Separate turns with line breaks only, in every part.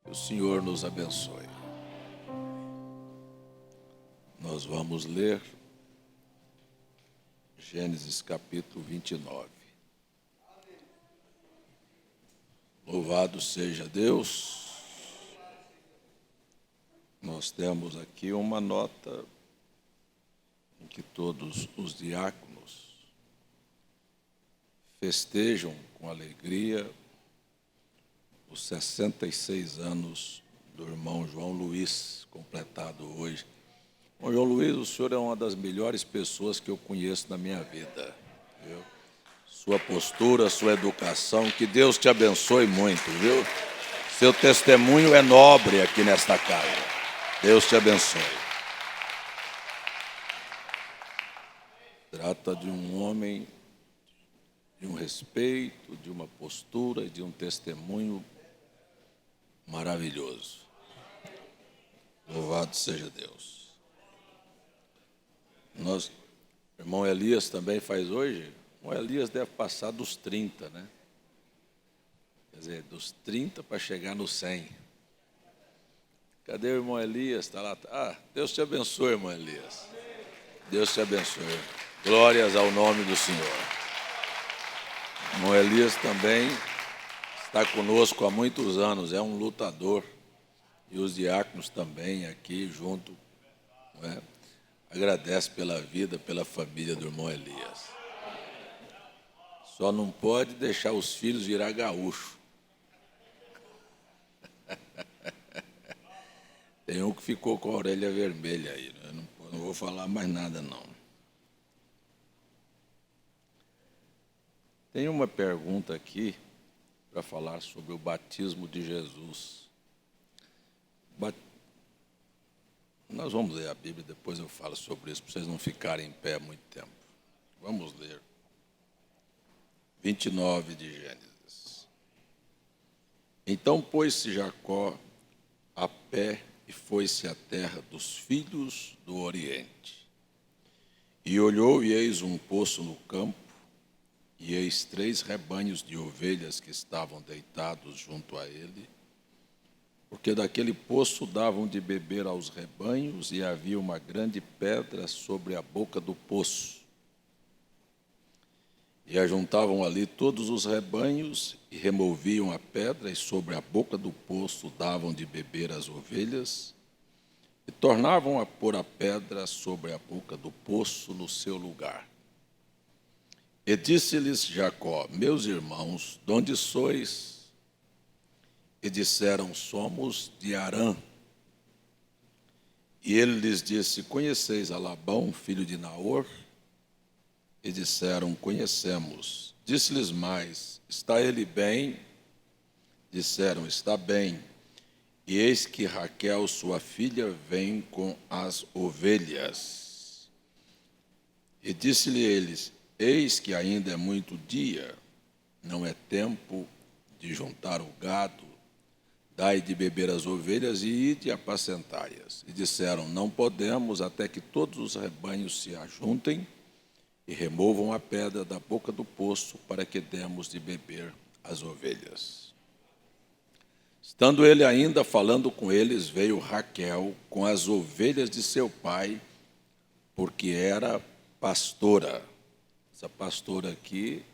Que o Senhor nos abençoe. Nós vamos ler Gênesis capítulo 29. Louvado seja Deus. Nós temos aqui uma nota em que todos os diáconos festejam com alegria os 66 anos do irmão João Luiz, completado hoje. Irmão João Luiz, o senhor é uma das melhores pessoas que eu conheço na minha vida. Viu? Sua postura, sua educação, que Deus te abençoe muito, viu? Seu testemunho é nobre aqui nesta casa. Deus te abençoe. Trata de um homem de um respeito, de uma postura e de um testemunho maravilhoso. Louvado seja Deus. Irmão Elias também faz hoje. O Elias deve passar dos 30, né? Quer dizer, dos 30 para chegar no 100. Cadê o irmão Elias? Está lá. Ah, Deus te abençoe, irmão Elias. Deus te abençoe. Glórias ao nome do Senhor. O irmão Elias também está conosco há muitos anos, é um lutador. E os diáconos também aqui junto, não é? Agradece pela vida, pela família do irmão Elias. Só não pode deixar os filhos virar gaúcho. Tem um que ficou com a orelha vermelha aí. Eu não vou falar mais nada, não. Tem uma pergunta aqui para falar sobre o batismo de Jesus. Nós vamos ler a Bíblia, depois eu falo sobre isso, para vocês não ficarem em pé muito tempo. Vamos ler. 29 de Gênesis. Então pôs-se Jacó a pé e foi-se à terra dos filhos do Oriente. E olhou, e eis um poço no campo, e eis 3 rebanhos de ovelhas que estavam deitados junto a ele, porque daquele poço davam de beber aos rebanhos, e havia uma grande pedra sobre a boca do poço. E ajuntavam ali todos os rebanhos, e removiam a pedra, e sobre a boca do poço davam de beber às ovelhas, e tornavam a pôr a pedra sobre a boca do poço no seu lugar. E disse-lhes Jacó: meus irmãos, de onde sois? E disseram: somos de Harã. E ele lhes disse: conheceis a Labão, filho de Naor? E disseram: conhecemos. Disse-lhes mais: está ele bem? Disseram: está bem. E eis que Raquel, sua filha, vem com as ovelhas. E disse-lhe eles: eis que ainda é muito dia, não é tempo de juntar o gado, dai de beber às ovelhas e ide apacentai-as. E disseram: não podemos, até que todos os rebanhos se ajuntem e removam a pedra da boca do poço, para que demos de beber às ovelhas. Estando ele ainda falando com eles, veio Raquel com as ovelhas de seu pai, porque era pastora. Essa pastora aqui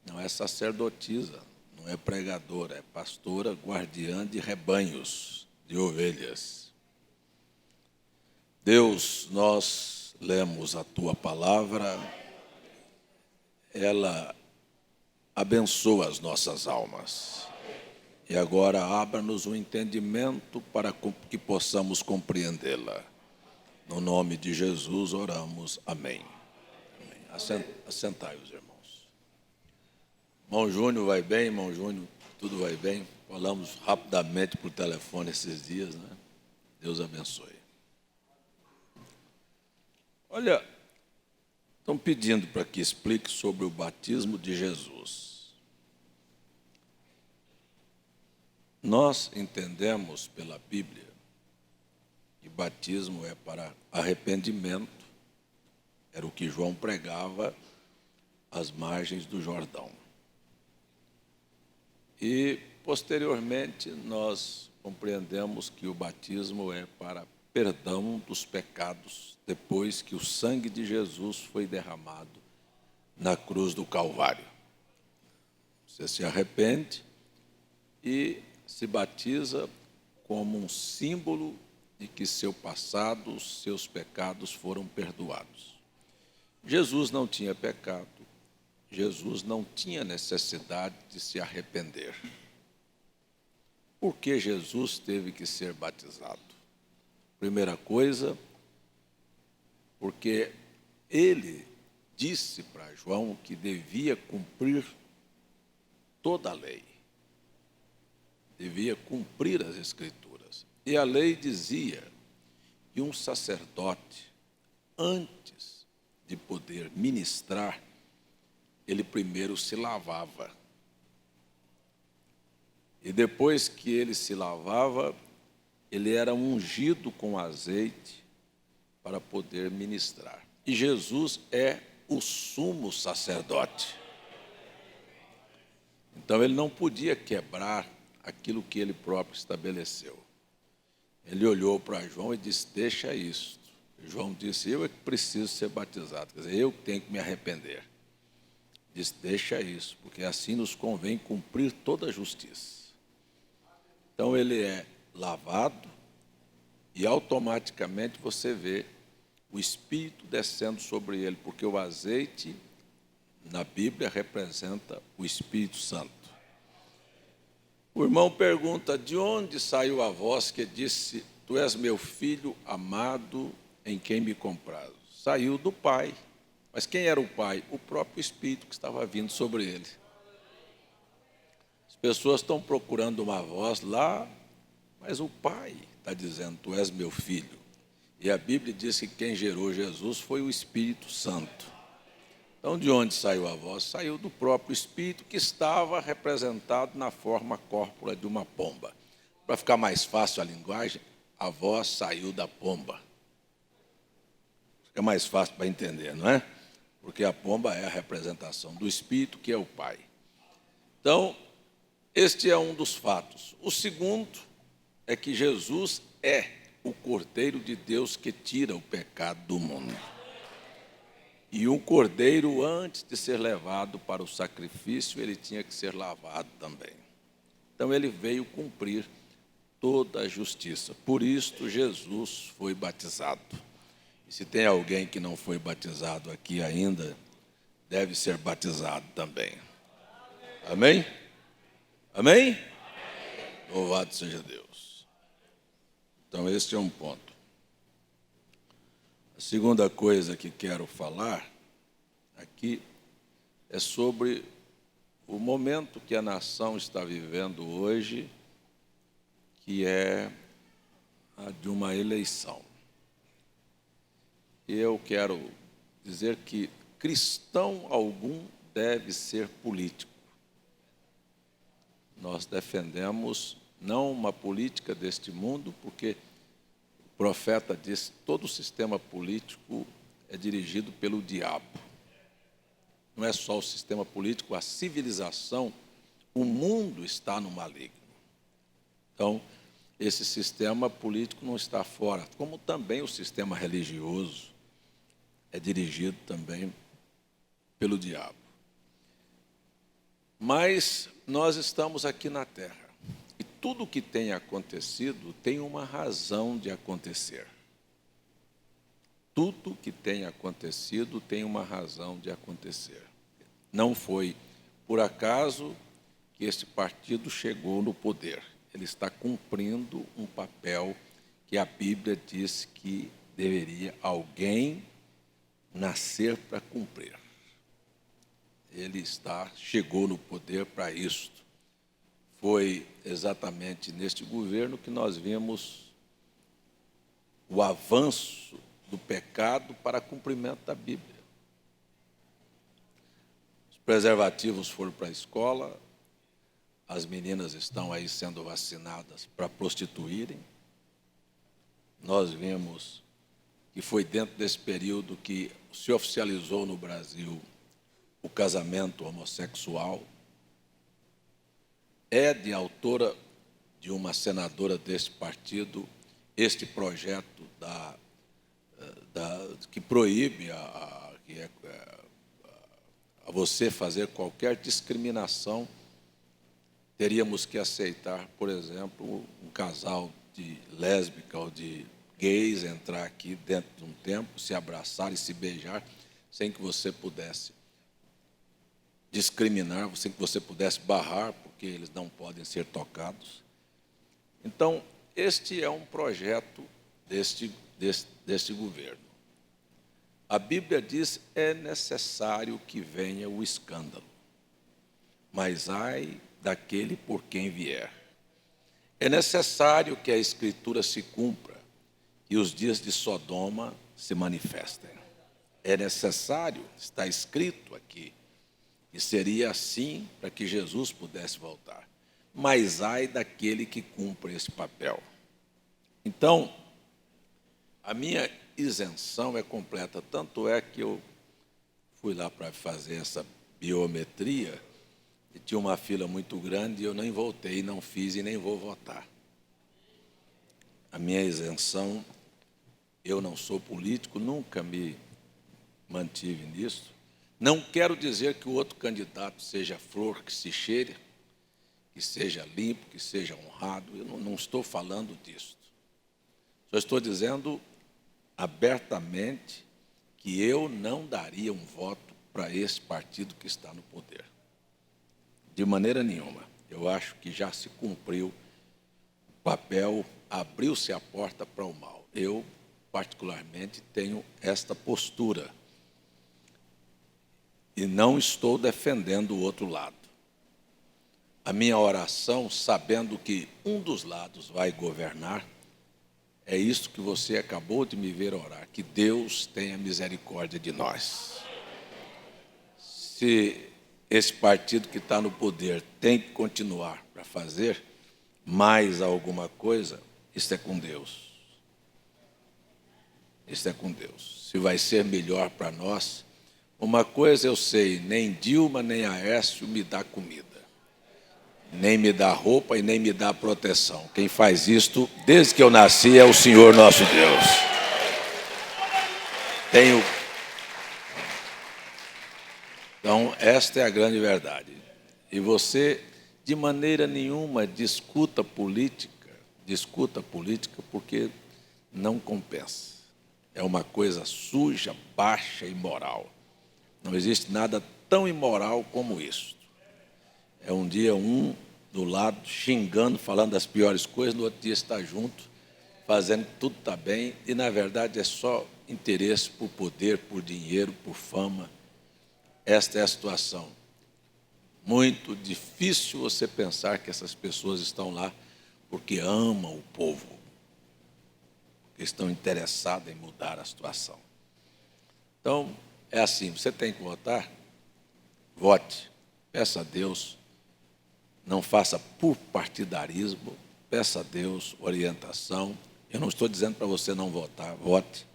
não é sacerdotisa, não é pregadora, é pastora, guardiã de rebanhos, de ovelhas. Deus, nós lemos a Tua palavra, ela abençoa as nossas almas. E agora abra-nos o entendimento para que possamos compreendê-la. No nome de Jesus oramos. Amém. Assentai os irmãos. Irmão Júnior vai bem, irmão Júnior, tudo vai bem? Falamos rapidamente por telefone esses dias, né? Deus abençoe. Olha, estão pedindo para que explique sobre o batismo de Jesus. Nós entendemos pela Bíblia que batismo é para arrependimento, era o que João pregava às margens do Jordão. E, posteriormente, nós compreendemos que o batismo é para perdão dos pecados, depois que o sangue de Jesus foi derramado na cruz do Calvário. Você se arrepende e se batiza como um símbolo de que seu passado, os seus pecados foram perdoados. Jesus não tinha pecado, Jesus não tinha necessidade de se arrepender. Por que Jesus teve que ser batizado? Primeira coisa, porque ele disse para João que devia cumprir toda a lei. Devia cumprir as Escrituras. E a lei dizia que um sacerdote, antes de poder ministrar, ele primeiro se lavava. E depois que ele se lavava, ele era ungido com azeite para poder ministrar. E Jesus é o sumo sacerdote. Então ele não podia quebrar aquilo que ele próprio estabeleceu. Ele olhou para João e disse: deixa isso. João disse: eu é que preciso ser batizado, quer dizer, eu tenho que me arrepender. Disse: deixa isso, porque assim nos convém cumprir toda a justiça. Então ele é lavado e automaticamente você vê o Espírito descendo sobre ele, porque o azeite na Bíblia representa o Espírito Santo. O irmão pergunta: de onde saiu a voz que disse: tu és meu filho amado, em quem me comprazo? Saiu do Pai. Mas quem era o Pai? O próprio Espírito que estava vindo sobre ele. As pessoas estão procurando uma voz lá, mas o Pai está dizendo: tu és meu filho. E a Bíblia diz que quem gerou Jesus foi o Espírito Santo. Então, de onde saiu a voz? Saiu do próprio Espírito, que estava representado na forma córpora de uma pomba. Para ficar mais fácil a linguagem, a voz saiu da pomba. Fica mais fácil para entender, não é? Porque a pomba é a representação do Espírito, que é o Pai. Então, este é um dos fatos. O segundo é que Jesus é o Cordeiro de Deus que tira o pecado do mundo. E o cordeiro, antes de ser levado para o sacrifício, ele tinha que ser lavado também. Então ele veio cumprir toda a justiça. Por isto Jesus foi batizado. E se tem alguém que não foi batizado aqui ainda, deve ser batizado também. Amém? Amém? Louvado seja Deus. Então esse é um ponto. A segunda coisa que quero falar aqui é sobre o momento que a nação está vivendo hoje, que é a de uma eleição. E eu quero dizer que cristão algum deve ser político. Nós defendemos não uma política deste mundo, porque o profeta diz que todo o sistema político é dirigido pelo diabo. Não é só o sistema político, a civilização, o mundo está no maligno. Então, esse sistema político não está fora, como também o sistema religioso é dirigido também pelo diabo. Mas nós estamos aqui na Terra. E tudo o que tem acontecido tem uma razão de acontecer. Tudo que tem acontecido tem uma razão de acontecer. Não foi por acaso que este partido chegou no poder. Ele está cumprindo um papel que a Bíblia diz que deveria alguém nascer para cumprir. Ele chegou no poder para isto. Foi exatamente neste governo que nós vimos o avanço do pecado para cumprimento da Bíblia. Os preservativos foram para a escola, as meninas estão aí sendo vacinadas para prostituírem. Nós vimos que foi dentro desse período que se oficializou no Brasil o casamento homossexual. É de autora de uma senadora deste partido este projeto que proíbe a você fazer qualquer discriminação. Teríamos que aceitar, por exemplo, um casal de lésbica ou de gays entrar aqui dentro de um templo, se abraçar e se beijar, sem que você pudesse discriminar, sem que você pudesse barrar, porque eles não podem ser tocados. Então, este é um projeto deste governo. A Bíblia diz: é necessário que venha o escândalo, mas ai daquele por quem vier. É necessário que a Escritura se cumpra e os dias de Sodoma se manifestem. É necessário, está escrito aqui, e seria assim para que Jesus pudesse voltar. Mas ai daquele que cumpre esse papel. Então, a minha isenção é completa. Tanto é que eu fui lá para fazer essa biometria e tinha uma fila muito grande e eu nem voltei, não fiz e nem vou votar. A minha isenção, eu não sou político, nunca me mantive nisso. Não quero dizer que o outro candidato seja flor que se cheire, que seja limpo, que seja honrado. Eu não estou falando disso. Só estou dizendo abertamente que eu não daria um voto para esse partido que está no poder. De maneira nenhuma. Eu acho que já se cumpriu o papel, abriu-se a porta para o mal. Eu, particularmente, tenho esta postura. E não estou defendendo o outro lado. A minha oração, sabendo que um dos lados vai governar, é isso que você acabou de me ver orar, que Deus tenha misericórdia de nós. Se esse partido que está no poder tem que continuar para fazer mais alguma coisa, isso é com Deus. Isso é com Deus. Se vai ser melhor para nós, uma coisa eu sei, nem Dilma nem Aécio me dá comida, nem me dá roupa e nem me dá proteção. Quem faz isto, desde que eu nasci, é o Senhor nosso Deus. Então, esta é a grande verdade. E você, de maneira nenhuma, discuta política, porque não compensa. É uma coisa suja, baixa e imoral. Não existe nada tão imoral como isso. É um dia um do lado xingando, falando das piores coisas, no outro dia está junto, fazendo que tudo está bem, e na verdade é só interesse por poder, por dinheiro, por fama. Esta é a situação. Muito difícil você pensar que essas pessoas estão lá porque amam o povo, porque estão interessadas em mudar a situação. Então, é assim, você tem que votar, vote, peça a Deus, não faça por partidarismo, peça a Deus orientação. Eu não estou dizendo para você não votar, vote,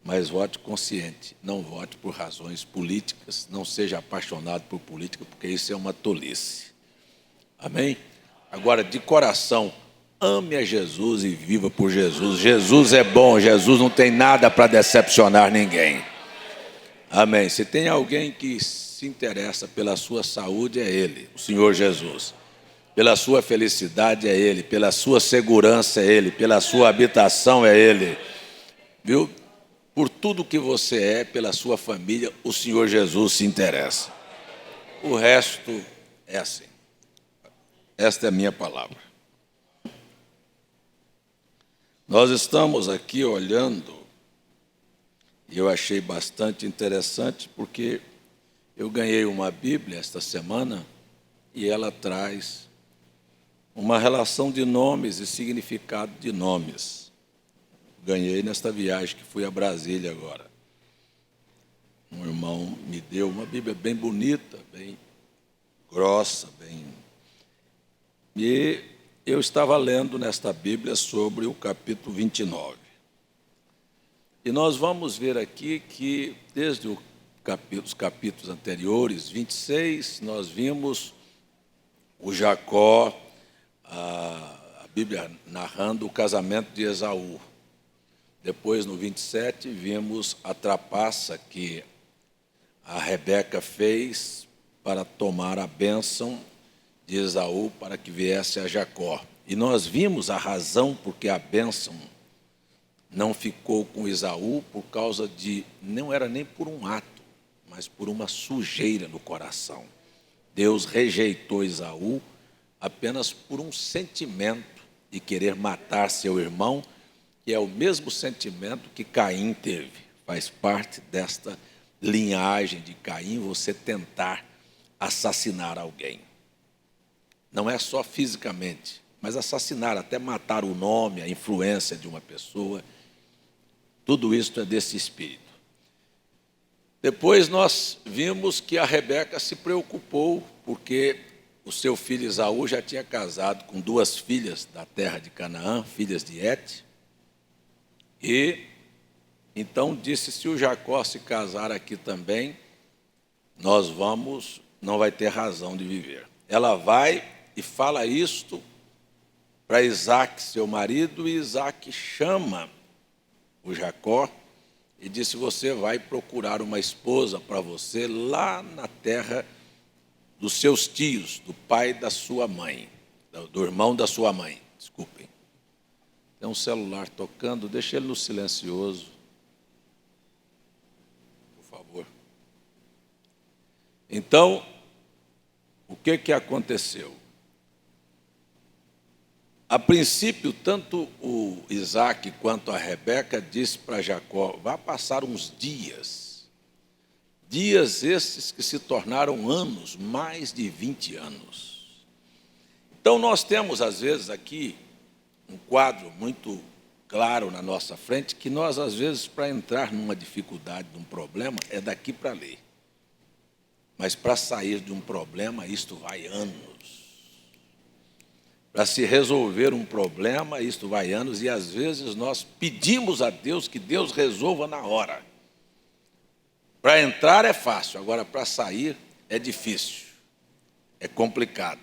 mas vote consciente, não vote por razões políticas, não seja apaixonado por política, porque isso é uma tolice. Amém? Agora, de coração, ame a Jesus e viva por Jesus. Jesus é bom, Jesus não tem nada para decepcionar ninguém. Amém. Se tem alguém que se interessa pela sua saúde, é Ele, o Senhor Jesus. Pela sua felicidade, é Ele. Pela sua segurança, é Ele. Pela sua habitação, é Ele. Viu? Por tudo que você é, pela sua família, o Senhor Jesus se interessa. O resto é assim. Esta é a minha palavra. Nós estamos aqui olhando, e eu achei bastante interessante, porque eu ganhei uma Bíblia esta semana, e ela traz uma relação de nomes e significado de nomes. Ganhei nesta viagem que fui a Brasília agora. Um irmão me deu uma Bíblia bem bonita, bem grossa, bem... E eu estava lendo nesta Bíblia sobre o capítulo 29. E nós vamos ver aqui que, desde os capítulos anteriores, 26, nós vimos o Jacó a Bíblia narrando o casamento de Esaú. Depois, no 27, vimos a trapaça que a Rebeca fez para tomar a bênção de Esaú para que viesse a Jacó. E nós vimos a razão porque a bênção não ficou com Esaú por causa de, não era nem por um ato, mas por uma sujeira no coração. Deus rejeitou Esaú apenas por um sentimento de querer matar seu irmão, que é o mesmo sentimento que Caim teve. Faz parte desta linhagem de Caim, você tentar assassinar alguém. Não é só fisicamente, mas assassinar, até matar o nome, a influência de uma pessoa. Tudo isso é desse espírito. Depois nós vimos que a Rebeca se preocupou, porque o seu filho Esaú já tinha casado com 2 filhas da terra de Canaã, filhas de Et. E então disse, se o Jacó se casar aqui também, não vai ter razão de viver. Ela vai e fala isto para Isaque, seu marido, e Isaque chama o Jacó e disse, você vai procurar uma esposa para você lá na terra dos seus tios, do pai da sua mãe, do irmão da sua mãe, desculpem. Tem um celular tocando, deixa ele no silencioso, por favor. Então, o que aconteceu? A princípio, tanto o Isaque quanto a Rebeca disse para Jacó, vai passar uns dias esses que se tornaram anos, mais de 20 anos. Então, nós temos, às vezes, aqui, um quadro muito claro na nossa frente, que nós, às vezes, para entrar numa dificuldade, num problema, é daqui para ali. Mas para sair de um problema, isto vai anos. Para se resolver um problema, isto vai anos, e às vezes nós pedimos a Deus que Deus resolva na hora. Para entrar é fácil, agora para sair é difícil, é complicado.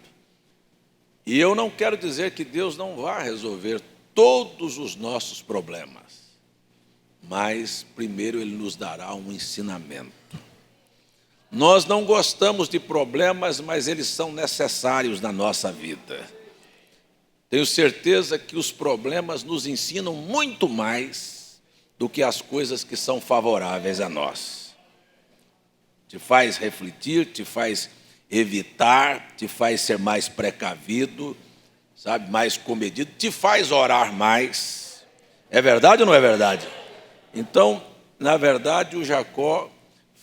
E eu não quero dizer que Deus não vá resolver todos os nossos problemas, mas primeiro Ele nos dará um ensinamento. Nós não gostamos de problemas, mas eles são necessários na nossa vida. Tenho certeza que os problemas nos ensinam muito mais do que as coisas que são favoráveis a nós. Te faz refletir, te faz evitar, te faz ser mais precavido, sabe, mais comedido, te faz orar mais. É verdade ou não é verdade? Então, na verdade, o Jacó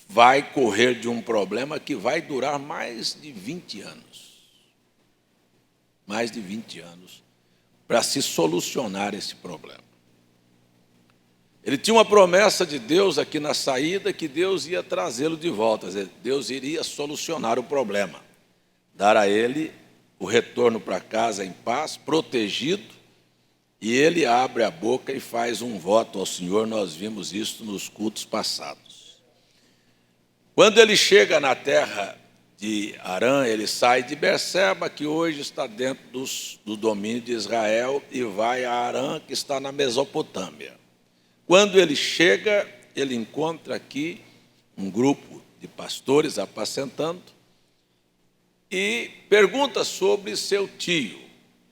vai correr de um problema que vai durar mais de 20 anos. Mais de 20 anos, para se solucionar esse problema. Ele tinha uma promessa de Deus aqui na saída, que Deus ia trazê-lo de volta, Deus iria solucionar o problema, dar a ele o retorno para casa em paz, protegido, e ele abre a boca e faz um voto ao Senhor, nós vimos isso nos cultos passados. Quando ele chega na terra de Arã, ele sai de Berseba, que hoje está dentro do domínio de Israel, e vai a Arã, que está na Mesopotâmia. Quando ele chega, ele encontra aqui um grupo de pastores apacentando e pergunta sobre seu tio,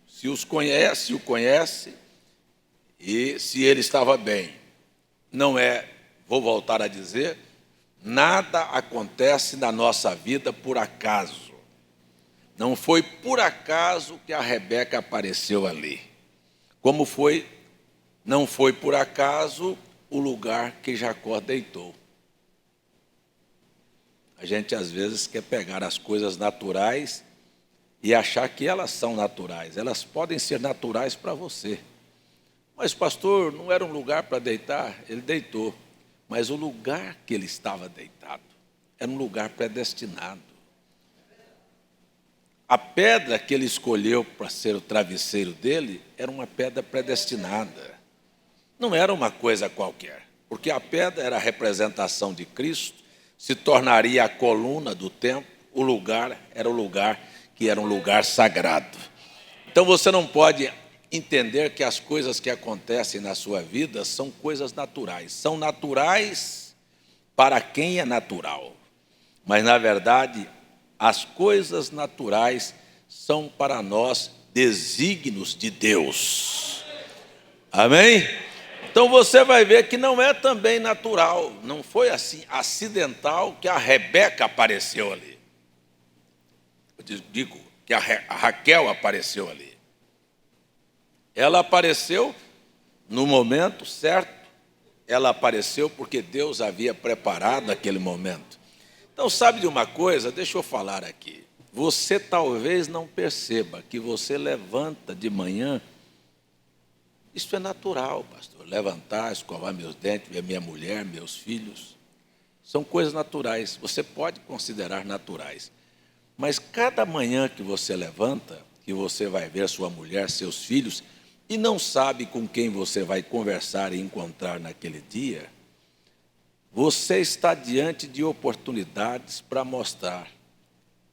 se o conhece e se ele estava bem. Não é, vou voltar a dizer, nada acontece na nossa vida por acaso. Não foi por acaso que a Rebeca apareceu ali. Como não foi por acaso o lugar que Jacó deitou. A gente às vezes quer pegar as coisas naturais e achar que elas são naturais. Elas podem ser naturais para você. Mas pastor, não era um lugar para deitar? Ele deitou. Mas o lugar que ele estava deitado era um lugar predestinado. A pedra que ele escolheu para ser o travesseiro dele era uma pedra predestinada. Não era uma coisa qualquer, porque a pedra era a representação de Cristo, se tornaria a coluna do templo, o lugar era o lugar que era um lugar sagrado. Então você não pode entender que as coisas que acontecem na sua vida são coisas naturais. São naturais para quem é natural. Mas, na verdade, as coisas naturais são para nós desígnios de Deus. Amém? Então você vai ver que não é também natural, não foi assim acidental que a Rebeca apareceu ali. Eu digo que a Raquel apareceu ali. Ela apareceu no momento certo, ela apareceu porque Deus havia preparado aquele momento. Então, sabe de uma coisa? Deixa eu falar aqui. Você talvez não perceba que você levanta de manhã. Isso é natural, pastor. Levantar, escovar meus dentes, ver minha mulher, meus filhos. São coisas naturais. Você pode considerar naturais. Mas cada manhã que você levanta, que você vai ver sua mulher, seus filhos, e não sabe com quem você vai conversar e encontrar naquele dia, você está diante de oportunidades para mostrar,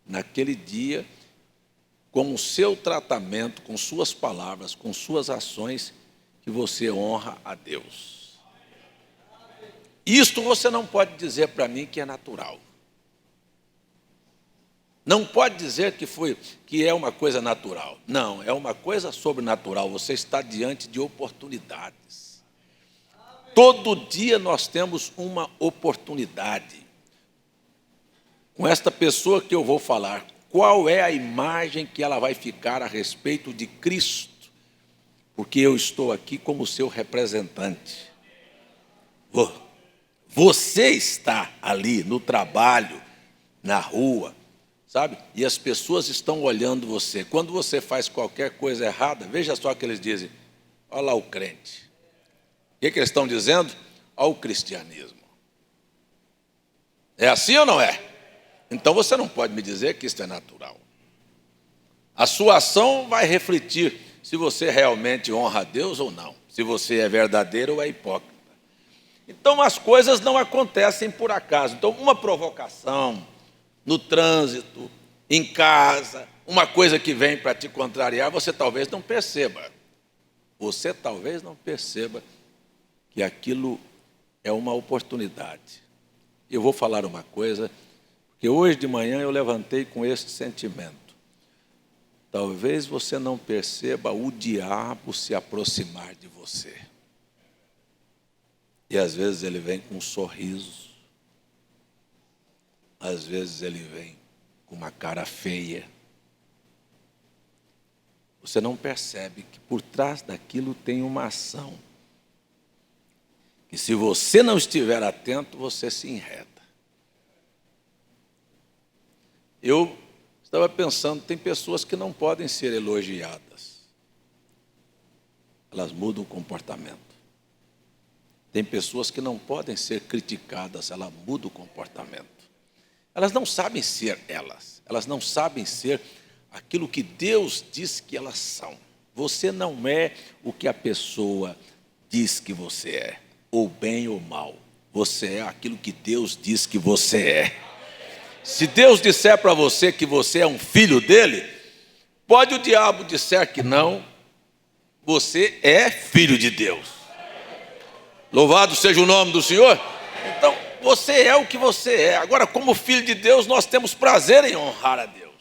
naquele dia, com o seu tratamento, com suas palavras, com suas ações, que você honra a Deus. Isto você não pode dizer para mim que é natural. Não pode dizer que é uma coisa natural. Não, é uma coisa sobrenatural. Você está diante de oportunidades. Todo dia nós temos uma oportunidade. Com esta pessoa que eu vou falar, qual é a imagem que ela vai ficar a respeito de Cristo? Porque eu estou aqui como seu representante. Você está ali no trabalho, na rua, sabe? E as pessoas estão olhando você. Quando você faz qualquer coisa errada, veja só o que eles dizem. Olha lá o crente. O que eles estão dizendo? Olha o cristianismo. É assim ou não é? Então você não pode me dizer que isso é natural. A sua ação vai refletir se você realmente honra a Deus ou não. Se você é verdadeiro ou é hipócrita. Então as coisas não acontecem por acaso. Então uma provocação no trânsito, em casa, uma coisa que vem para te contrariar, você talvez não perceba. Você talvez não perceba que aquilo é uma oportunidade. Eu vou falar uma coisa, porque hoje de manhã eu levantei com este sentimento. Talvez você não perceba o diabo se aproximar de você. E às vezes ele vem com um sorriso. Às vezes ele vem com uma cara feia. Você não percebe que por trás daquilo tem uma ação. E se você não estiver atento, você se enreda. Eu estava pensando, tem pessoas que não podem ser elogiadas. Elas mudam o comportamento. Tem pessoas que não podem ser criticadas, elas mudam o comportamento. Elas não sabem ser elas não sabem ser aquilo que Deus diz que elas são. Você não é o que a pessoa diz que você é, ou bem ou mal. Você é aquilo que Deus diz que você é. Se Deus disser para você que você é um filho dele, pode o diabo disser que não, você é filho de Deus. Louvado seja o nome do Senhor. Então, você é o que você é. Agora, como filho de Deus, nós temos prazer em honrar a Deus.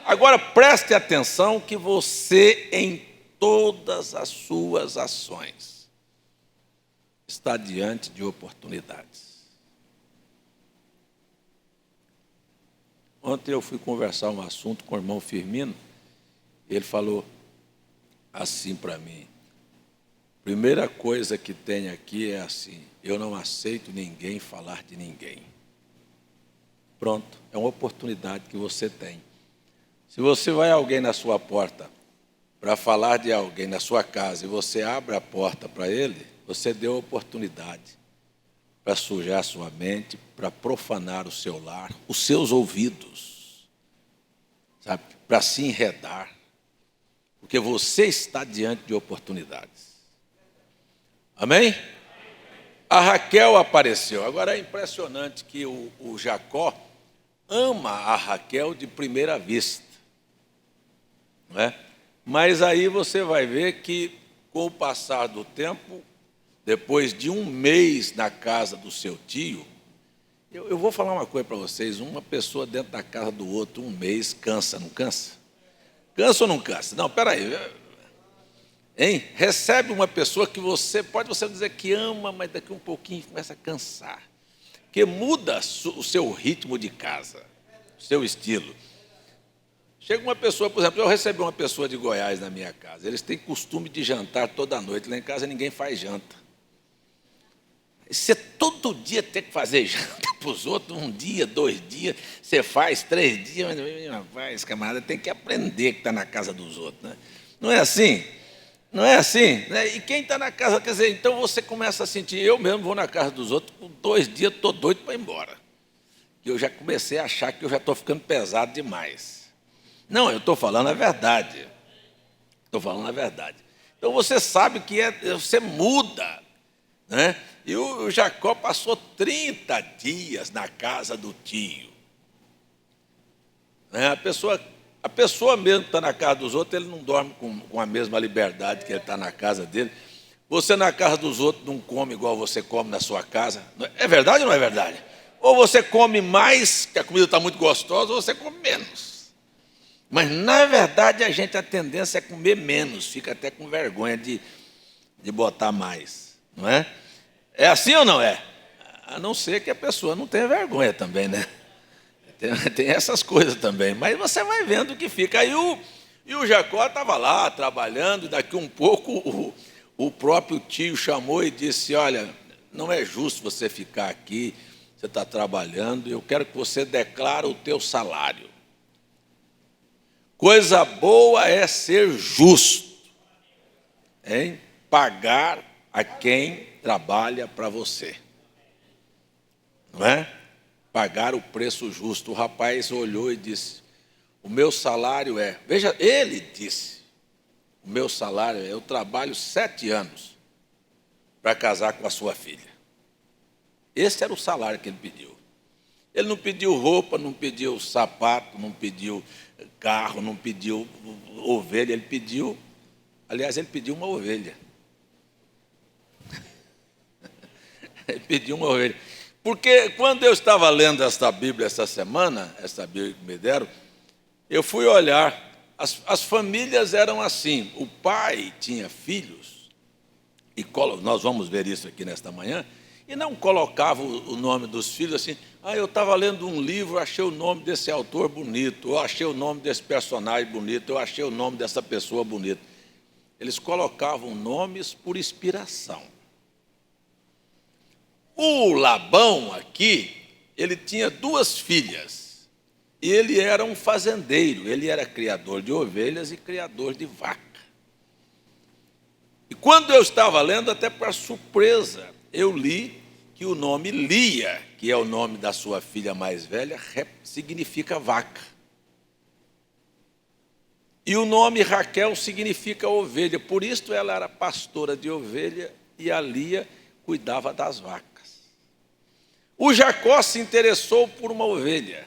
Agora, preste atenção que você, em todas as suas ações, está diante de oportunidades. Ontem eu fui conversar um assunto com o irmão Firmino. Ele falou assim para mim. Primeira coisa que tem aqui é assim, eu não aceito ninguém falar de ninguém. Pronto, é uma oportunidade que você tem. Se você vai alguém na sua porta para falar de alguém na sua casa e você abre a porta para ele, você deu a oportunidade para sujar sua mente, para profanar o seu lar, os seus ouvidos, sabe? Para se enredar, porque você está diante de oportunidades. Amém? A Raquel apareceu. Agora é impressionante que o Jacó ama a Raquel de primeira vista. Não é? Mas aí você vai ver que, com o passar do tempo, depois de um mês na casa do seu tio, eu vou falar uma coisa para vocês: uma pessoa dentro da casa do outro, um mês, cansa, não cansa? Cansa ou não cansa? Não, peraí. Hein? Recebe uma pessoa que pode dizer que ama, mas daqui um pouquinho começa a cansar. Porque muda o seu ritmo de casa, o seu estilo. Chega uma pessoa, por exemplo, eu recebi uma pessoa de Goiás na minha casa. Eles têm costume de jantar toda noite. Lá em casa ninguém faz janta. Você todo dia tem que fazer janta para os outros, um dia, 2 dias, você faz 3 dias, mas camarada, tem que aprender que está na casa dos outros, né? Não é assim? Não é assim? Né? E quem está na casa, quer dizer, então você começa a sentir, eu mesmo vou na casa dos outros, com 2 dias estou doido para ir embora. E eu já comecei a achar que eu já estou ficando pesado demais. Não, eu estou falando a verdade. Estou falando a verdade. Então você sabe que você muda, né? E o Jacó passou 30 dias na casa do tio. Né? A pessoa mesmo que está na casa dos outros, ele não dorme com a mesma liberdade que ele está na casa dele. Você na casa dos outros não come igual você come na sua casa. É verdade ou não é verdade? Ou você come mais, que a comida está muito gostosa, ou você come menos. Mas, na verdade, a tendência é comer menos, fica até com vergonha de botar mais, não é? É assim ou não é? A não ser que a pessoa não tenha vergonha também, né? Tem essas coisas também, mas você vai vendo que fica. Aí o Jacó estava lá trabalhando, e daqui um pouco o próprio tio chamou e disse: olha, não é justo você ficar aqui, você está trabalhando, eu quero que você declare o teu salário. Coisa boa é ser justo, hein? Pagar a quem trabalha para você, não é? Pagar o preço justo. O rapaz olhou e disse: o meu salário é, veja, ele disse, o meu salário é, eu trabalho 7 anos para casar com a sua filha. Esse era o salário que ele pediu. Ele não pediu roupa, não pediu sapato, não pediu carro, não pediu ovelha, ele pediu uma ovelha. Ele pediu uma ovelha. Porque quando eu estava lendo esta Bíblia essa semana, esta Bíblia que me deram, eu fui olhar, as famílias eram assim, o pai tinha filhos, e nós vamos ver isso aqui nesta manhã, e não colocava o nome dos filhos assim: eu estava lendo um livro, achei o nome desse autor bonito, eu achei o nome desse personagem bonito, eu achei o nome dessa pessoa bonito. Eles colocavam nomes por inspiração. O Labão aqui, ele tinha 2 filhas, e ele era um fazendeiro, ele era criador de ovelhas e criador de vaca. E quando eu estava lendo, até para surpresa, eu li que o nome Lia, que é o nome da sua filha mais velha, significa vaca. E o nome Raquel significa ovelha, por isso ela era pastora de ovelha e a Lia cuidava das vacas. O Jacó se interessou por uma ovelha,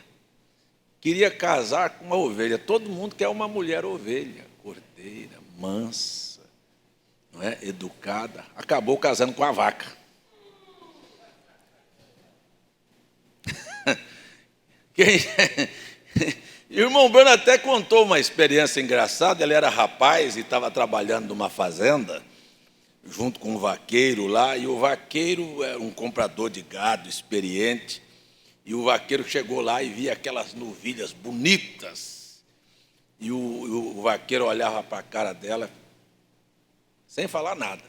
queria casar com uma ovelha. Todo mundo quer uma mulher ovelha, cordeira, mansa, não é? Educada. Acabou casando com a vaca. E o irmão Bruno até contou uma experiência engraçada. Ele era rapaz e estava trabalhando numa fazenda, junto com um vaqueiro lá, e o vaqueiro era um comprador de gado experiente, e o vaqueiro chegou lá e via aquelas novilhas bonitas, e o vaqueiro olhava para a cara dela, sem falar nada,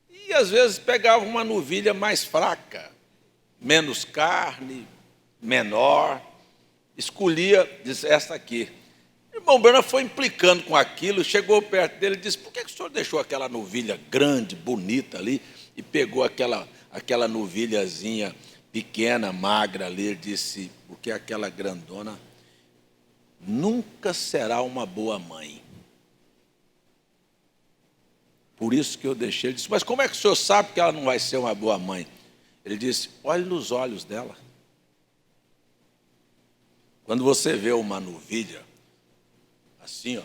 e às vezes pegava uma novilha mais fraca, menos carne, menor, escolhia, disse: esta aqui. O irmão Brana foi implicando com aquilo, chegou perto dele e disse: por que o senhor deixou aquela novilha grande, bonita ali, e pegou aquela novilhazinha pequena, magra ali? Ele disse: porque aquela grandona nunca será uma boa mãe. Por isso que eu deixei. Ele disse: mas como é que o senhor sabe que ela não vai ser uma boa mãe? Ele disse: olhe nos olhos dela. Quando você vê uma novilha assim, ó,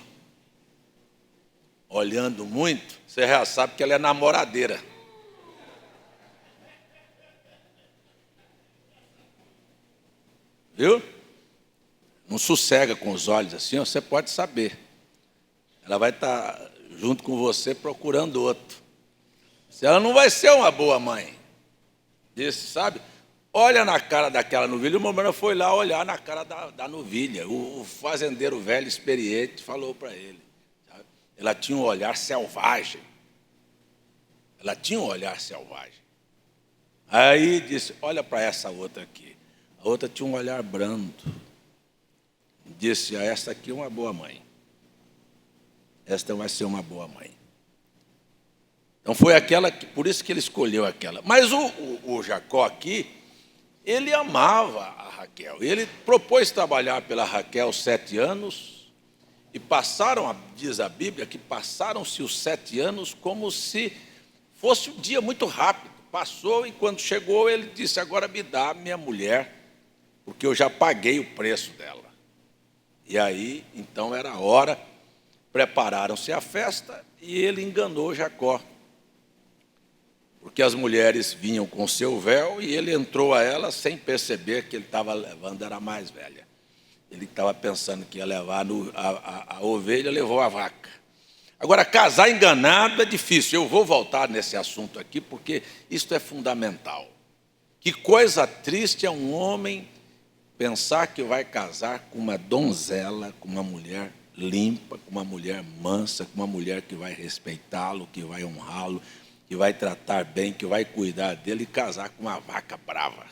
olhando muito, você já sabe que ela é namoradeira. Viu? Não sossega com os olhos assim, você pode saber. Ela vai estar junto com você procurando outro. Se ela não vai ser uma boa mãe. Disse, sabe? Olha na cara daquela novilha. O Momena foi lá olhar na cara da novilha. O fazendeiro velho, experiente, falou para ele. Sabe? Ela tinha um olhar selvagem. Ela tinha um olhar selvagem. Aí disse, olha para essa outra aqui. A outra tinha um olhar brando. Disse, essa aqui é uma boa mãe. Esta vai ser uma boa mãe. Então foi aquela, por isso que ele escolheu aquela. Mas o Jacó aqui, ele amava a Raquel. Ele propôs trabalhar pela Raquel 7 anos, e passaram, diz a Bíblia, que passaram-se os 7 anos como se fosse um dia muito rápido. Passou e quando chegou ele disse, agora me dá minha mulher, porque eu já paguei o preço dela. E aí, então era a hora, prepararam-se a festa e ele enganou Jacó. Porque as mulheres vinham com seu véu e ele entrou a elas sem perceber que ele estava levando, era a mais velha. Ele estava pensando que ia levar a ovelha, levou a vaca. Agora, casar enganado é difícil. Eu vou voltar nesse assunto aqui, porque isso é fundamental. Que coisa triste é um homem pensar que vai casar com uma donzela, com uma mulher limpa, com uma mulher mansa, com uma mulher que vai respeitá-lo, que vai honrá-lo, que vai tratar bem, que vai cuidar dele, e casar com uma vaca brava,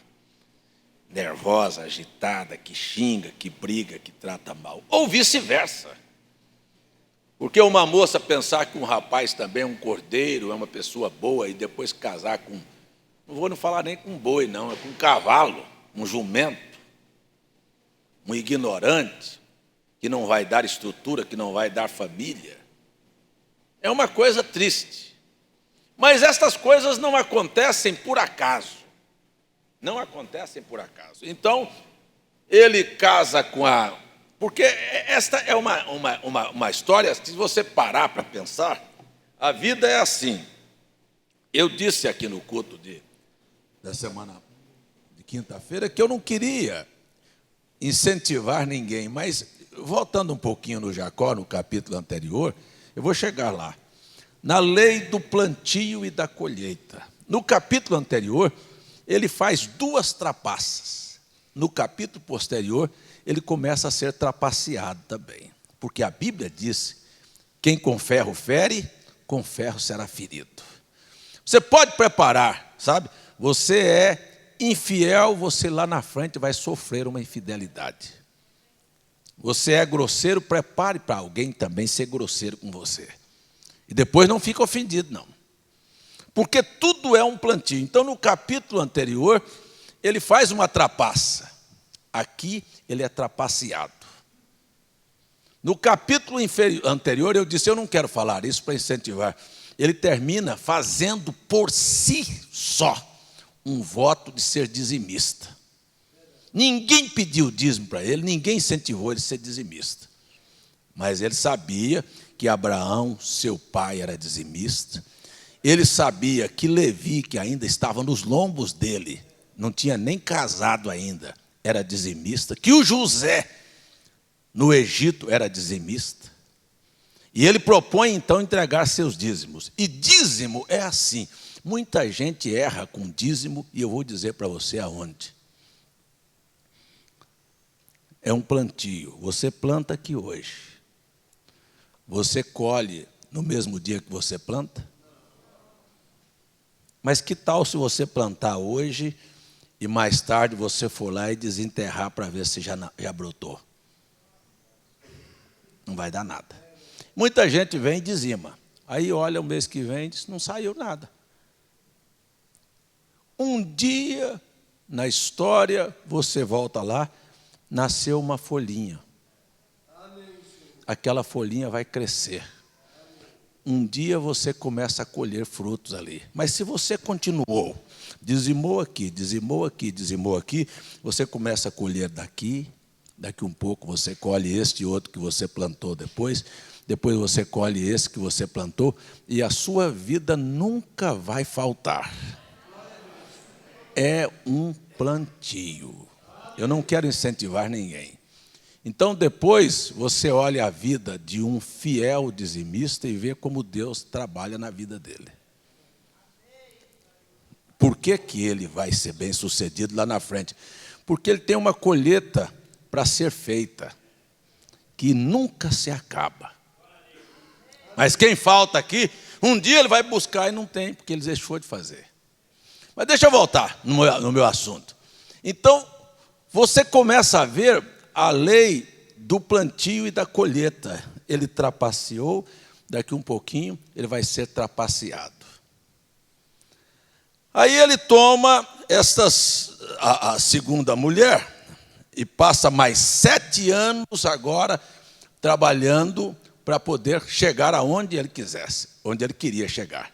nervosa, agitada, que xinga, que briga, que trata mal. Ou vice-versa. Porque uma moça pensar que um rapaz também é um cordeiro, é uma pessoa boa, e depois casar com, não vou não falar nem com um boi, não, é com um cavalo, um jumento, um ignorante, que não vai dar estrutura, que não vai dar família. É uma coisa triste. Mas estas coisas não acontecem por acaso. Não acontecem por acaso. Então, ele casa com a... Porque esta é uma história, se você parar para pensar, a vida é assim. Eu disse aqui no culto da semana de quinta-feira que eu não queria incentivar ninguém, mas voltando um pouquinho no Jacó, no capítulo anterior, eu vou chegar lá. Na lei do plantio e da colheita. No capítulo anterior, ele faz 2 trapaças. No capítulo posterior, ele começa a ser trapaceado também. Porque a Bíblia diz, quem com ferro fere, com ferro será ferido. Você pode preparar, sabe? Você é infiel, você lá na frente vai sofrer uma infidelidade. Você é grosseiro, prepare para alguém também ser grosseiro com você. E depois não fica ofendido, não. Porque tudo é um plantio. Então, no capítulo anterior, ele faz uma trapaça. Aqui, ele é trapaceado. No capítulo anterior, eu disse, eu não quero falar isso para incentivar. Ele termina fazendo por si só um voto de ser dizimista. Ninguém pediu dízimo para ele, ninguém incentivou ele a ser dizimista. Mas ele sabia que Abraão, seu pai, era dizimista. Ele sabia que Levi, que ainda estava nos lombos dele, não tinha nem casado ainda, era dizimista. Que o José, no Egito, era dizimista. E ele propõe, então, entregar seus dízimos. E dízimo é assim. Muita gente erra com dízimo, e eu vou dizer para você aonde. É um plantio. Você planta aqui hoje. Você colhe no mesmo dia que você planta? Mas que tal se você plantar hoje e mais tarde você for lá e desenterrar para ver se já brotou? Não vai dar nada. Muita gente vem e dizima. Aí olha o mês que vem e diz, não saiu nada. Um dia na história, você volta lá, nasceu uma folhinha. Aquela folhinha vai crescer. Um dia você começa a colher frutos ali. Mas se você continuou, dizimou aqui, dizimou aqui, dizimou aqui, você começa a colher daqui,
daqui um pouco você colhe este e outro que você plantou depois você colhe esse que você plantou, e a sua vida nunca vai faltar. É um plantio. Eu não quero incentivar ninguém. Então, depois, você olha a vida de um fiel dizimista e vê como Deus trabalha na vida dele. Por que ele vai ser bem-sucedido lá na frente? Porque ele tem uma colheita para ser feita, que nunca se acaba. Mas quem falta aqui, um dia ele vai buscar e não tem, porque ele deixou de fazer. Mas deixa eu voltar no meu assunto. Então, você começa a ver a lei do plantio e da colheita. Ele trapaceou, daqui um pouquinho ele vai ser trapaceado. Aí ele toma a segunda mulher e passa mais 7 anos agora trabalhando para poder chegar aonde ele quisesse, onde ele queria chegar,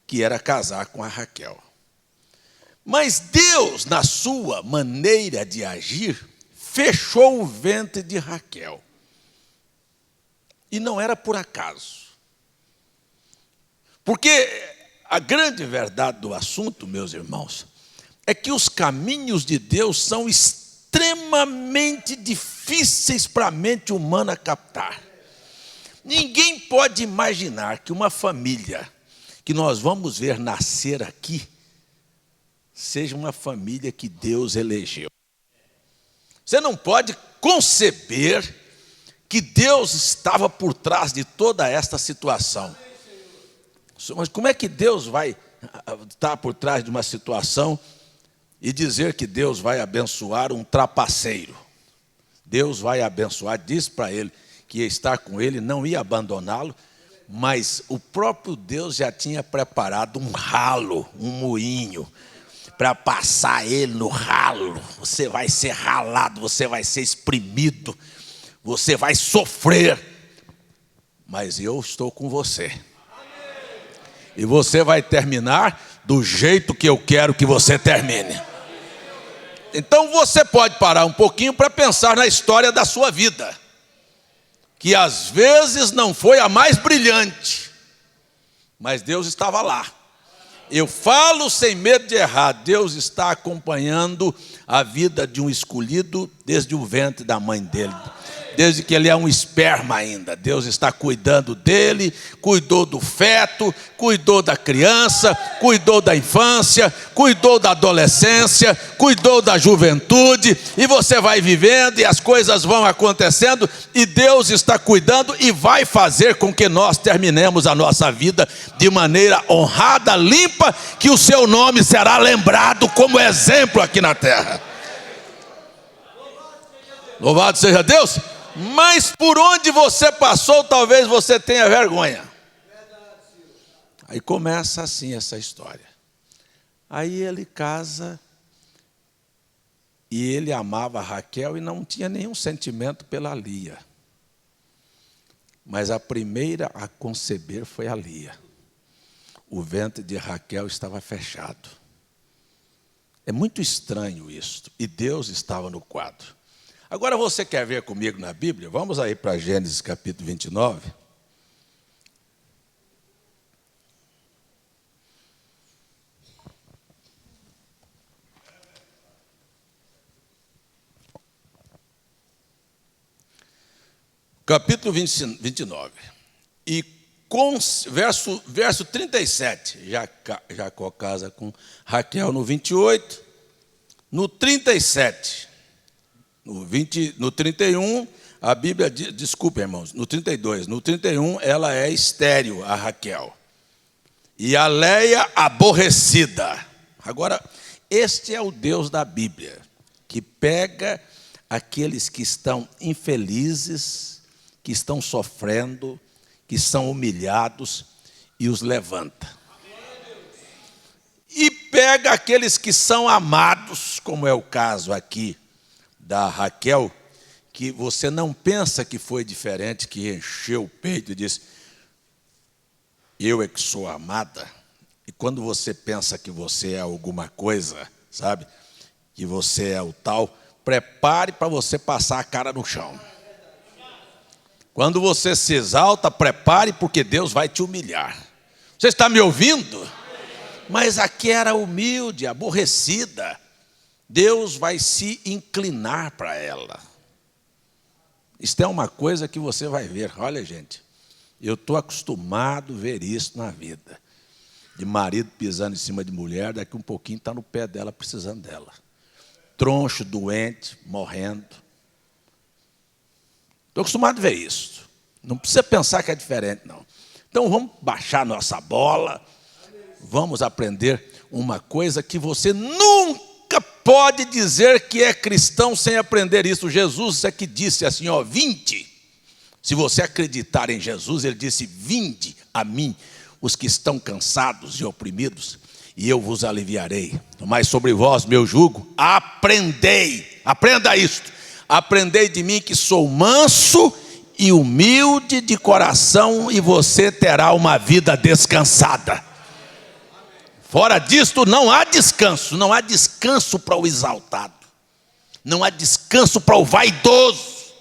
que era casar com a Raquel. Mas Deus, na sua maneira de agir, fechou o ventre de Raquel. E não era por acaso. Porque a grande verdade do assunto, meus irmãos, é que os caminhos de Deus são extremamente difíceis para a mente humana captar. Ninguém pode imaginar que uma família que nós vamos ver nascer aqui seja uma família que Deus elegeu. Você não pode conceber que Deus estava por trás de toda esta situação. Mas como é que Deus vai estar por trás de uma situação e dizer que Deus vai abençoar um trapaceiro? Deus vai abençoar, diz para ele que ia estar com ele, não ia abandoná-lo, mas o próprio Deus já tinha preparado um ralo, um moinho, para passar ele no ralo. Você vai ser ralado, você vai ser exprimido, você vai sofrer, mas eu estou com você. E você vai terminar do jeito que eu quero que você termine. Então você pode parar um pouquinho para pensar na história da sua vida, que às vezes não foi a mais brilhante, mas Deus estava lá. Eu falo sem medo de errar, Deus está acompanhando a vida de um escolhido desde o ventre da mãe dele. Desde que ele é um esperma ainda, Deus está cuidando dele, cuidou do feto, cuidou da criança, cuidou da infância, cuidou da adolescência, cuidou da juventude, e você vai vivendo e as coisas vão acontecendo, e Deus está cuidando e vai fazer com que nós terminemos a nossa vida de maneira honrada, limpa, que o seu nome será lembrado como exemplo aqui na terra. Louvado seja Deus. Mas por onde você passou, talvez você tenha vergonha. Aí começa assim essa história. Aí ele casa, e ele amava a Raquel e não tinha nenhum sentimento pela Lia. Mas a primeira a conceber foi a Lia. O ventre de Raquel estava fechado. É muito estranho isso, e Deus estava no quadro. Agora você quer ver comigo na Bíblia? Vamos aí para Gênesis capítulo 29. Capítulo 29. E com verso 37, Jacó casa com Raquel no 28, no 37... No 31, a Bíblia diz, desculpa, irmãos, no 32, no 31 ela é estéril, a Raquel. E a Leia aborrecida. Agora, este é o Deus da Bíblia, que pega aqueles que estão infelizes, que estão sofrendo, que são humilhados e os levanta. E pega aqueles que são amados, como é o caso aqui da Raquel, que você não pensa que foi diferente, que encheu o peito e disse, eu é que sou amada. E quando você pensa que você é alguma coisa, sabe, que você é o tal, prepare para você passar a cara no chão. Quando você se exalta, prepare, porque Deus vai te humilhar. Você está me ouvindo? Mas aqui era humilde, aborrecida. Deus vai se inclinar para ela. Isto é uma coisa que você vai ver. Olha, gente, eu estou acostumado a ver isso na vida. De marido pisando em cima de mulher, daqui um pouquinho está no pé dela, precisando dela. Troncho, doente, morrendo. Estou acostumado a ver isso. Não precisa pensar que é diferente, não. Então vamos baixar nossa bola. Vamos aprender uma coisa que você nunca pode dizer que é cristão sem aprender isso. Jesus é que disse assim, ó, vinde. Se você acreditar em Jesus, ele disse, vinde a mim, os que estão cansados e oprimidos, e eu vos aliviarei. Tomai sobre vós meu jugo, aprendei. Aprenda isto. Aprendei de mim que sou manso e humilde de coração, e você terá uma vida descansada. Fora disto não há descanso. Não há descanso para o exaltado. Não há descanso para o vaidoso.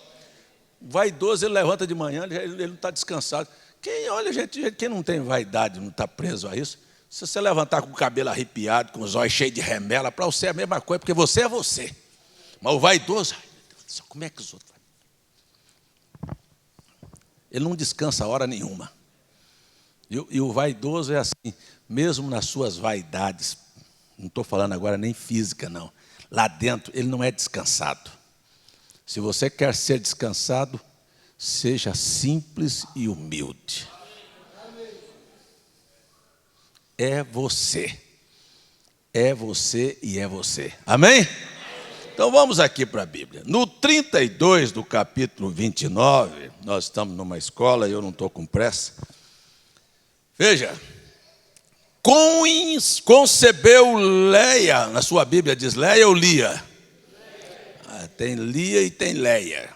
O vaidoso, ele levanta de manhã, ele não está descansado. Olha, gente, quem não tem vaidade, não está preso a isso. Se você levantar com o cabelo arrepiado, com os olhos cheios de remela, para você é a mesma coisa, porque você é você. Mas o vaidoso, ai, meu Deus do céu, como é que os outros... Ele não descansa a hora nenhuma. E o vaidoso é assim, mesmo nas suas vaidades, não estou falando agora nem física, não. Lá dentro, ele não é descansado. Se você quer ser descansado, seja simples e humilde. É você. É você e é você. Amém? Então vamos aqui para a Bíblia. No 32 do capítulo 29, nós estamos numa escola e eu não estou com pressa. Veja, concebeu Leia, na sua Bíblia diz Leia ou Lia? Tem Lia e tem Leia.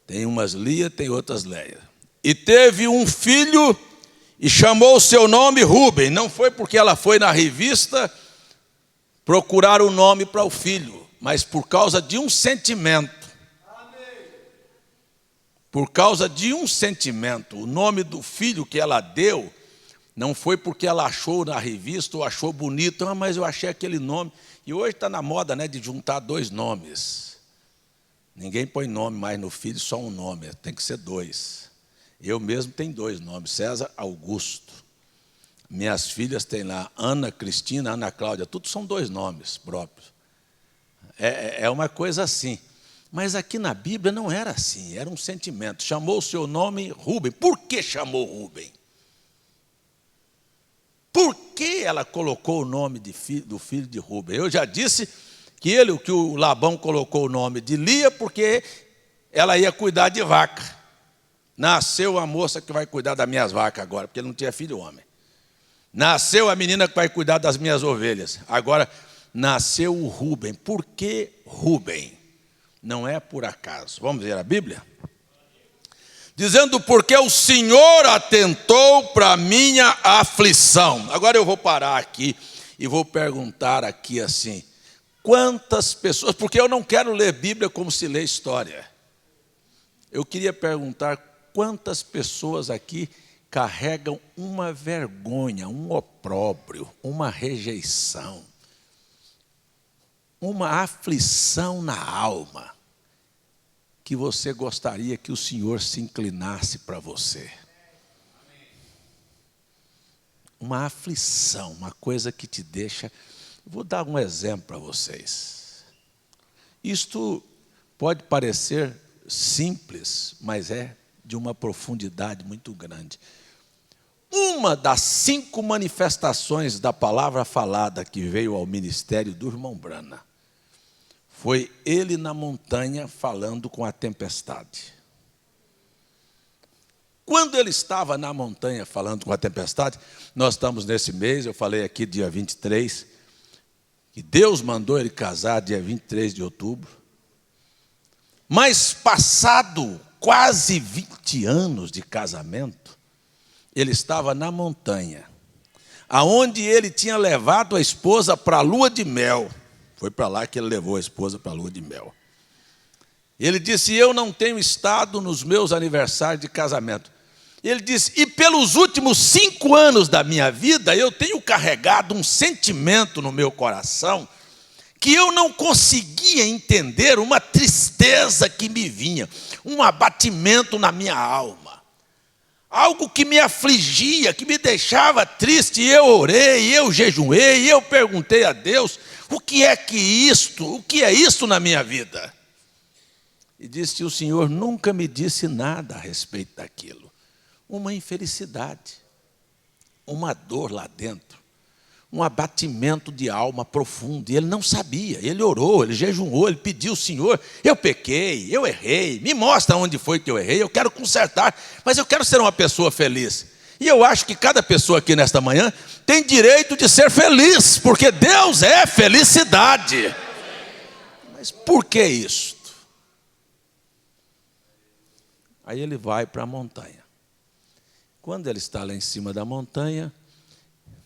Tem umas Lia, tem outras Leia. E teve um filho e chamou o seu nome Rúben. Não foi porque ela foi na revista procurar o nome para o filho, mas por causa de um sentimento. Por causa de um sentimento. O nome do filho que ela deu não foi porque ela achou na revista ou achou bonito, mas eu achei aquele nome. E hoje está na moda, né, de juntar dois nomes. Ninguém põe nome mais no filho, só um nome, tem que ser dois. Eu mesmo tenho dois nomes, César Augusto. Minhas filhas têm lá Ana Cristina, Ana Cláudia, tudo são dois nomes próprios. É uma coisa assim. Mas aqui na Bíblia não era assim, era um sentimento. Chamou o seu nome Rúben. Por que chamou Rúben? Por que ela colocou o nome do filho de Rúben? Eu já disse que o Labão colocou o nome de Lia porque ela ia cuidar de vaca. Nasceu a moça que vai cuidar das minhas vacas agora, porque ele não tinha filho homem. Nasceu a menina que vai cuidar das minhas ovelhas. Agora nasceu o Rúben. Por que Rúben? Não é por acaso. Vamos ver a Bíblia? Dizendo, porque o Senhor atentou para a minha aflição. Agora eu vou parar aqui e vou perguntar aqui assim, quantas pessoas, porque eu não quero ler Bíblia como se lê história. Eu queria perguntar quantas pessoas aqui carregam uma vergonha, um opróbrio, uma rejeição, uma aflição na alma, que você gostaria que o Senhor se inclinasse para você. Uma aflição, uma coisa que te deixa... Vou dar um exemplo para vocês. Isto pode parecer simples, mas é de uma profundidade muito grande. Uma das 5 manifestações da palavra falada que veio ao ministério do irmão Brana foi ele na montanha falando com a tempestade. Quando ele estava na montanha falando com a tempestade, nós estamos nesse mês, eu falei aqui dia 23, que Deus mandou ele casar dia 23 de outubro. Mas passado quase 20 anos de casamento, ele estava na montanha, aonde ele tinha levado a esposa para a lua de mel. Foi para lá que ele levou a esposa para a lua de mel. Ele disse: eu não tenho estado nos meus aniversários de casamento. Ele disse: e pelos últimos 5 anos da minha vida, eu tenho carregado um sentimento no meu coração que eu não conseguia entender, uma tristeza que me vinha, um abatimento na minha alma, algo que me afligia, que me deixava triste. E eu orei, eu jejuei, eu perguntei a Deus: o que é isto na minha vida? E disse que o Senhor nunca me disse nada a respeito daquilo. Uma infelicidade, uma dor lá dentro, um abatimento de alma profundo. E ele não sabia, ele orou, ele jejuou, ele pediu: Senhor, eu pequei, eu errei, me mostra onde foi que eu errei, eu quero consertar, mas eu quero ser uma pessoa feliz. E eu acho que cada pessoa aqui nesta manhã tem direito de ser feliz, porque Deus é felicidade. Mas por que isto? Aí ele vai para a montanha. Quando ele está lá em cima da montanha,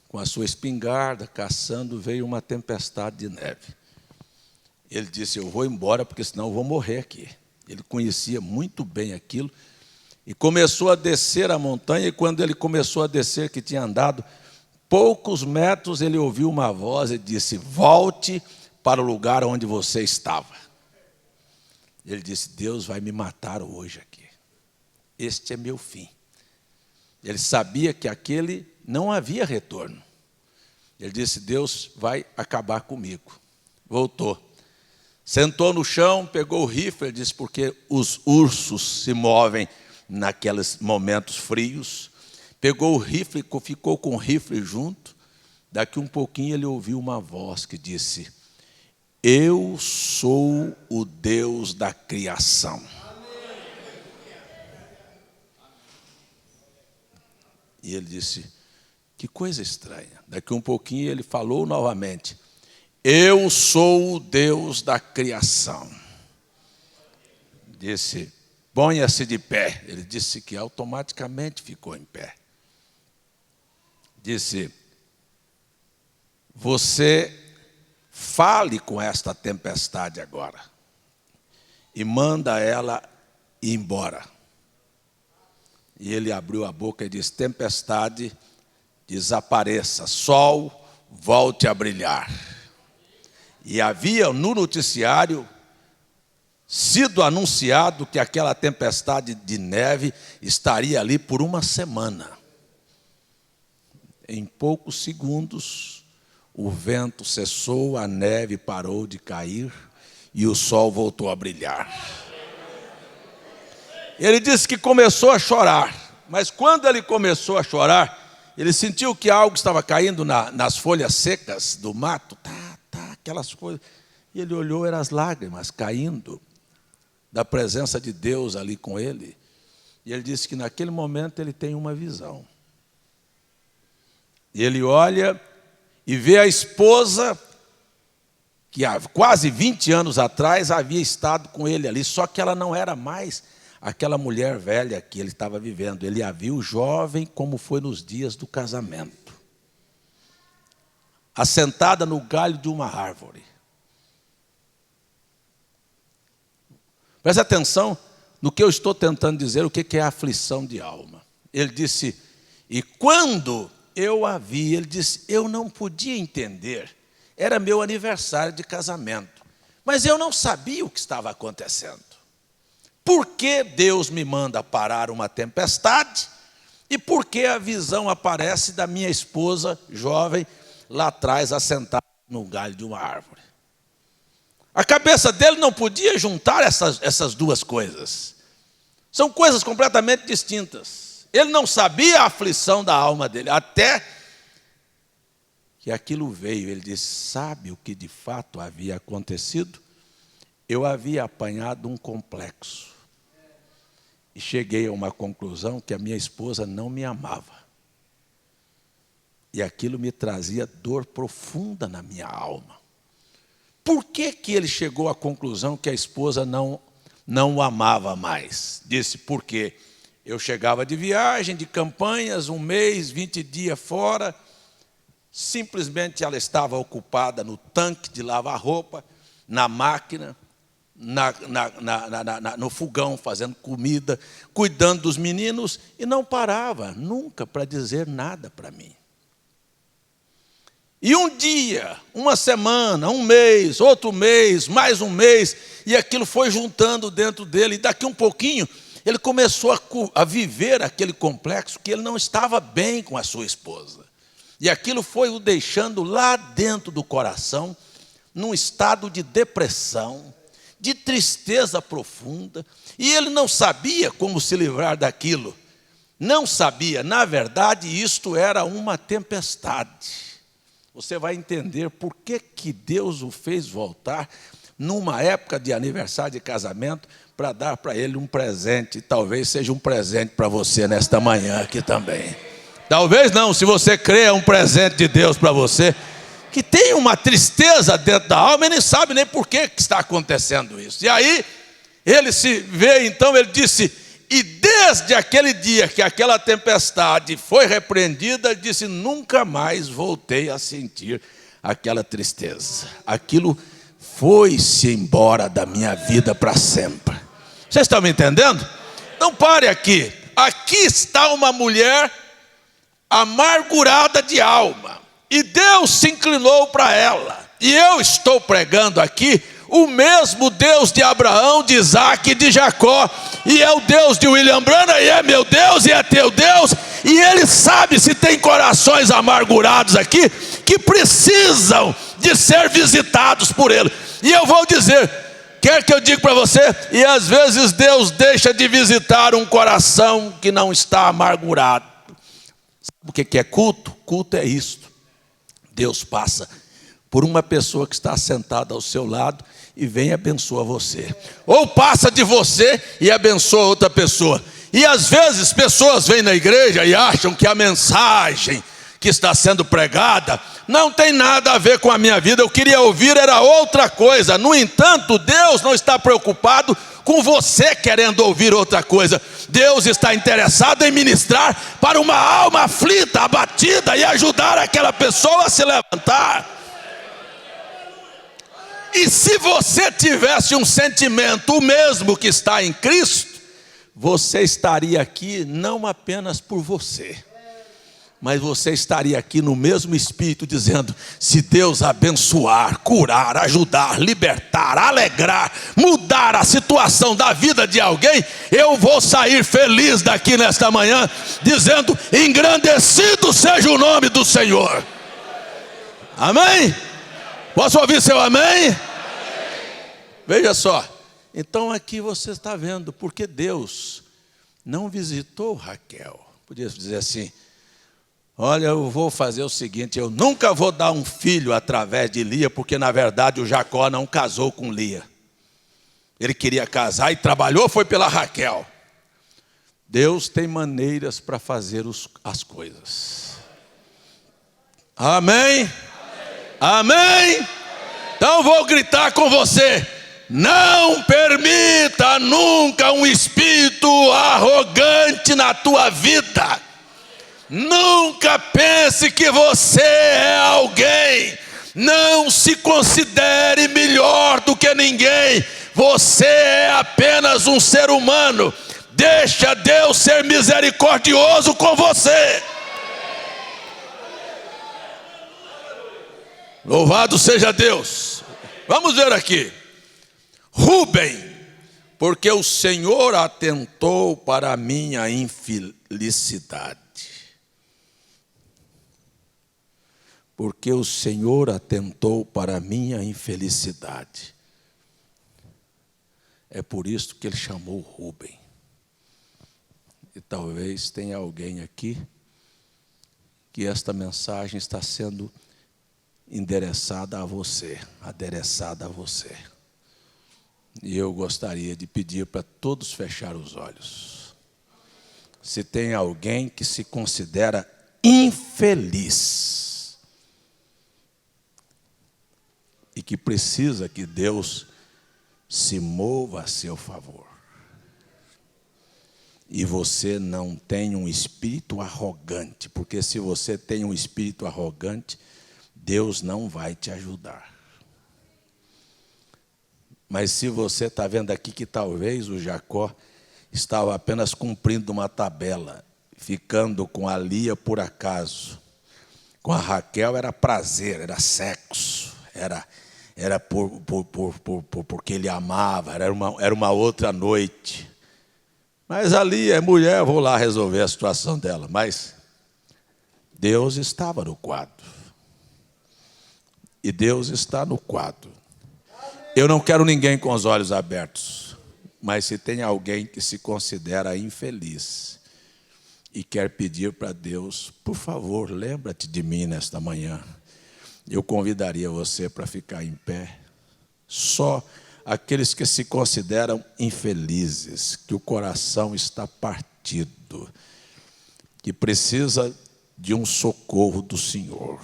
com a sua espingarda, caçando, veio uma tempestade de neve. Ele disse: eu vou embora, porque senão eu vou morrer aqui. Ele conhecia muito bem aquilo, e começou a descer a montanha, e quando ele começou a descer, que tinha andado poucos metros, ele ouviu uma voz e disse: volte para o lugar onde você estava. Ele disse: Deus vai me matar hoje aqui. Este é meu fim. Ele sabia que aquele não havia retorno. Ele disse: Deus vai acabar comigo. Voltou. Sentou no chão, pegou o rifle, ele disse: porque os ursos se movem naqueles momentos frios. Pegou o rifle, ficou com o rifle junto. Daqui um pouquinho ele ouviu uma voz que disse: eu sou o Deus da criação. E ele disse: que coisa estranha. Daqui um pouquinho ele falou novamente: eu sou o Deus da criação. Disse: ponha-se de pé. Ele disse que automaticamente ficou em pé. Disse: você fale com esta tempestade agora e manda ela ir embora. E ele abriu a boca e disse: tempestade, desapareça, sol, volte a brilhar. E havia no noticiário sido anunciado que aquela tempestade de neve estaria ali por uma semana. Em poucos segundos, o vento cessou, a neve parou de cair e o sol voltou a brilhar. Ele disse que começou a chorar, mas quando ele começou a chorar, ele sentiu que algo estava caindo nas folhas secas do mato, aquelas coisas. E ele olhou, eram as lágrimas caindo da presença de Deus ali com ele. E ele disse que naquele momento ele tem uma visão. E ele olha e vê a esposa que há quase 20 anos atrás havia estado com ele ali, só que ela não era mais aquela mulher velha que ele estava vivendo. Ele a viu jovem, como foi nos dias do casamento, assentada no galho de uma árvore. Preste atenção no que eu estou tentando dizer, o que é a aflição de alma. Ele disse: e quando eu a vi, ele disse: eu não podia entender, era meu aniversário de casamento, mas eu não sabia o que estava acontecendo. Por que Deus me manda parar uma tempestade? E por que a visão aparece da minha esposa jovem lá atrás, assentada no galho de uma árvore? A cabeça dele não podia juntar essas duas coisas. São coisas completamente distintas. Ele não sabia a aflição da alma dele, até que aquilo veio. Ele disse: sabe o que de fato havia acontecido? Eu havia apanhado um complexo. E cheguei a uma conclusão que a minha esposa não me amava. E aquilo me trazia dor profunda na minha alma. Por que ele chegou à conclusão que a esposa não o amava mais? Disse: porque eu chegava de viagem, de campanhas, 1 mês, 20 dias fora, Simplesmente ela estava ocupada no tanque de lavar roupa, na máquina, no fogão, fazendo comida, cuidando dos meninos, e não parava nunca para dizer nada para mim. E um dia, uma semana, um mês, outro mês, mais um mês, e aquilo foi juntando dentro dele, e daqui um pouquinho, ele começou a viver aquele complexo que ele não estava bem com a sua esposa. E aquilo foi o deixando lá dentro do coração, num estado de depressão, de tristeza profunda, e ele não sabia como se livrar daquilo. Não sabia, na verdade, isto era uma tempestade. Você vai entender por que Deus o fez voltar numa época de aniversário de casamento para dar para ele um presente. Talvez seja um presente para você nesta manhã aqui também. Talvez não, se você crê, é um presente de Deus para você, que tem uma tristeza dentro da alma e nem sabe nem por que está acontecendo isso. E aí, ele se vê, então, ele disse, e desde aquele dia que aquela tempestade foi repreendida, ele disse, nunca mais voltei a sentir aquela tristeza. Aquilo foi-se embora da minha vida para sempre. Vocês estão me entendendo? Então pare aqui. Aqui está uma mulher amargurada de alma, e Deus se inclinou para ela, e eu estou pregando aqui o mesmo Deus de Abraão, de Isaac e de Jacó, e é o Deus de William Branham, e é meu Deus, e é teu Deus, e Ele sabe se tem corações amargurados aqui, que precisam de ser visitados por Ele. E eu vou dizer, quer que eu diga para você, e às vezes Deus deixa de visitar um coração que não está amargurado. Sabe o que é culto? Culto é isto. Deus passa por uma pessoa que está sentada ao seu lado e vem e abençoa você. Ou passa de você e abençoa outra pessoa. E às vezes pessoas vêm na igreja e acham que a mensagem que está sendo pregada não tem nada a ver com a minha vida. Eu queria ouvir era outra coisa. No entanto, Deus não está preocupado com você querendo ouvir outra coisa. Deus está interessado em ministrar para uma alma aflita, abatida, e ajudar aquela pessoa a se levantar. E se você tivesse um sentimento o mesmo que está em Cristo, você estaria aqui não apenas por você, mas você estaria aqui no mesmo espírito dizendo, se Deus abençoar, curar, ajudar, libertar, alegrar, mudar a situação da vida de alguém, eu vou sair feliz daqui nesta manhã, dizendo, engrandecido seja o nome do Senhor. Amém? Posso ouvir seu amém? Veja só, então aqui você está vendo, porque Deus não visitou Raquel. Podia dizer assim, olha, eu vou fazer o seguinte, eu nunca vou dar um filho através de Lia, porque na verdade o Jacó não casou com Lia. Ele queria casar e trabalhou, foi pela Raquel. Deus tem maneiras para fazer as coisas. Amém? Amém? Então vou gritar com você. Não permita nunca um espírito arrogante na tua vida. Nunca pense que você é alguém. Não se considere melhor do que ninguém. Você é apenas um ser humano. Deixa Deus ser misericordioso com você. Louvado seja Deus. Vamos ver aqui. Rúben, porque o Senhor atentou para a minha infelicidade. Porque o Senhor atentou para a minha infelicidade. É por isso que ele chamou Rúben. E talvez tenha alguém aqui que esta mensagem está sendo endereçada a você, adereçada a você. E eu gostaria de pedir para todos fechar os olhos. Se tem alguém que se considera infeliz e que precisa que Deus se mova a seu favor. e você não tem um espírito arrogante, porque se você tem um espírito arrogante, Deus não vai te ajudar. Mas se você está vendo aqui que talvez o Jacó estava apenas cumprindo uma tabela, ficando com a Lia por acaso, com a Raquel era prazer, era sexo, era porque ele amava, era uma outra noite. Mas ali é mulher, vou lá resolver a situação dela. Mas Deus estava no quadro. E Deus está no quadro. Eu não quero ninguém com os olhos abertos. Mas se tem alguém que se considera infeliz e quer pedir para Deus, por favor, lembra-te de mim nesta manhã. Eu convidaria você para ficar em pé. Só aqueles que se consideram infelizes, que o coração está partido, que precisa de um socorro do Senhor,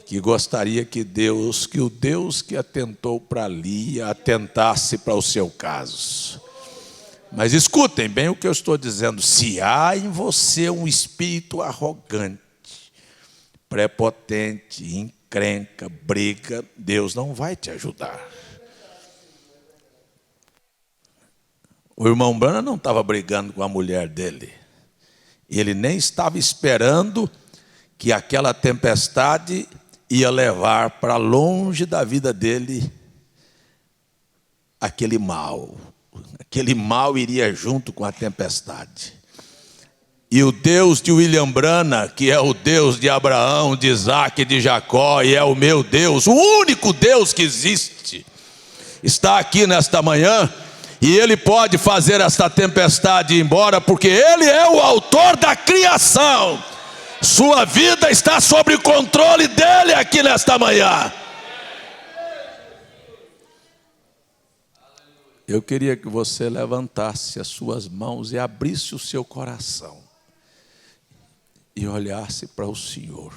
que gostaria que o Deus que atentou para Lia, atentasse para o seu caso. Mas escutem bem o que eu estou dizendo. Se há em você um espírito arrogante, prepotente, encrenca, briga, Deus não vai te ajudar. O irmão Branham não estava brigando com a mulher dele. Ele nem estava esperando que aquela tempestade ia levar para longe da vida dele aquele mal. Aquele mal iria junto com a tempestade. E o Deus de William Branham, que é o Deus de Abraão, de Isaac e de Jacó, e é o meu Deus, o único Deus que existe, está aqui nesta manhã. E Ele pode fazer esta tempestade ir embora, porque Ele é o autor da criação. Sua vida está sob o controle dEle aqui nesta manhã. Eu queria que você levantasse as suas mãos e abrisse o seu coração e olhasse para o Senhor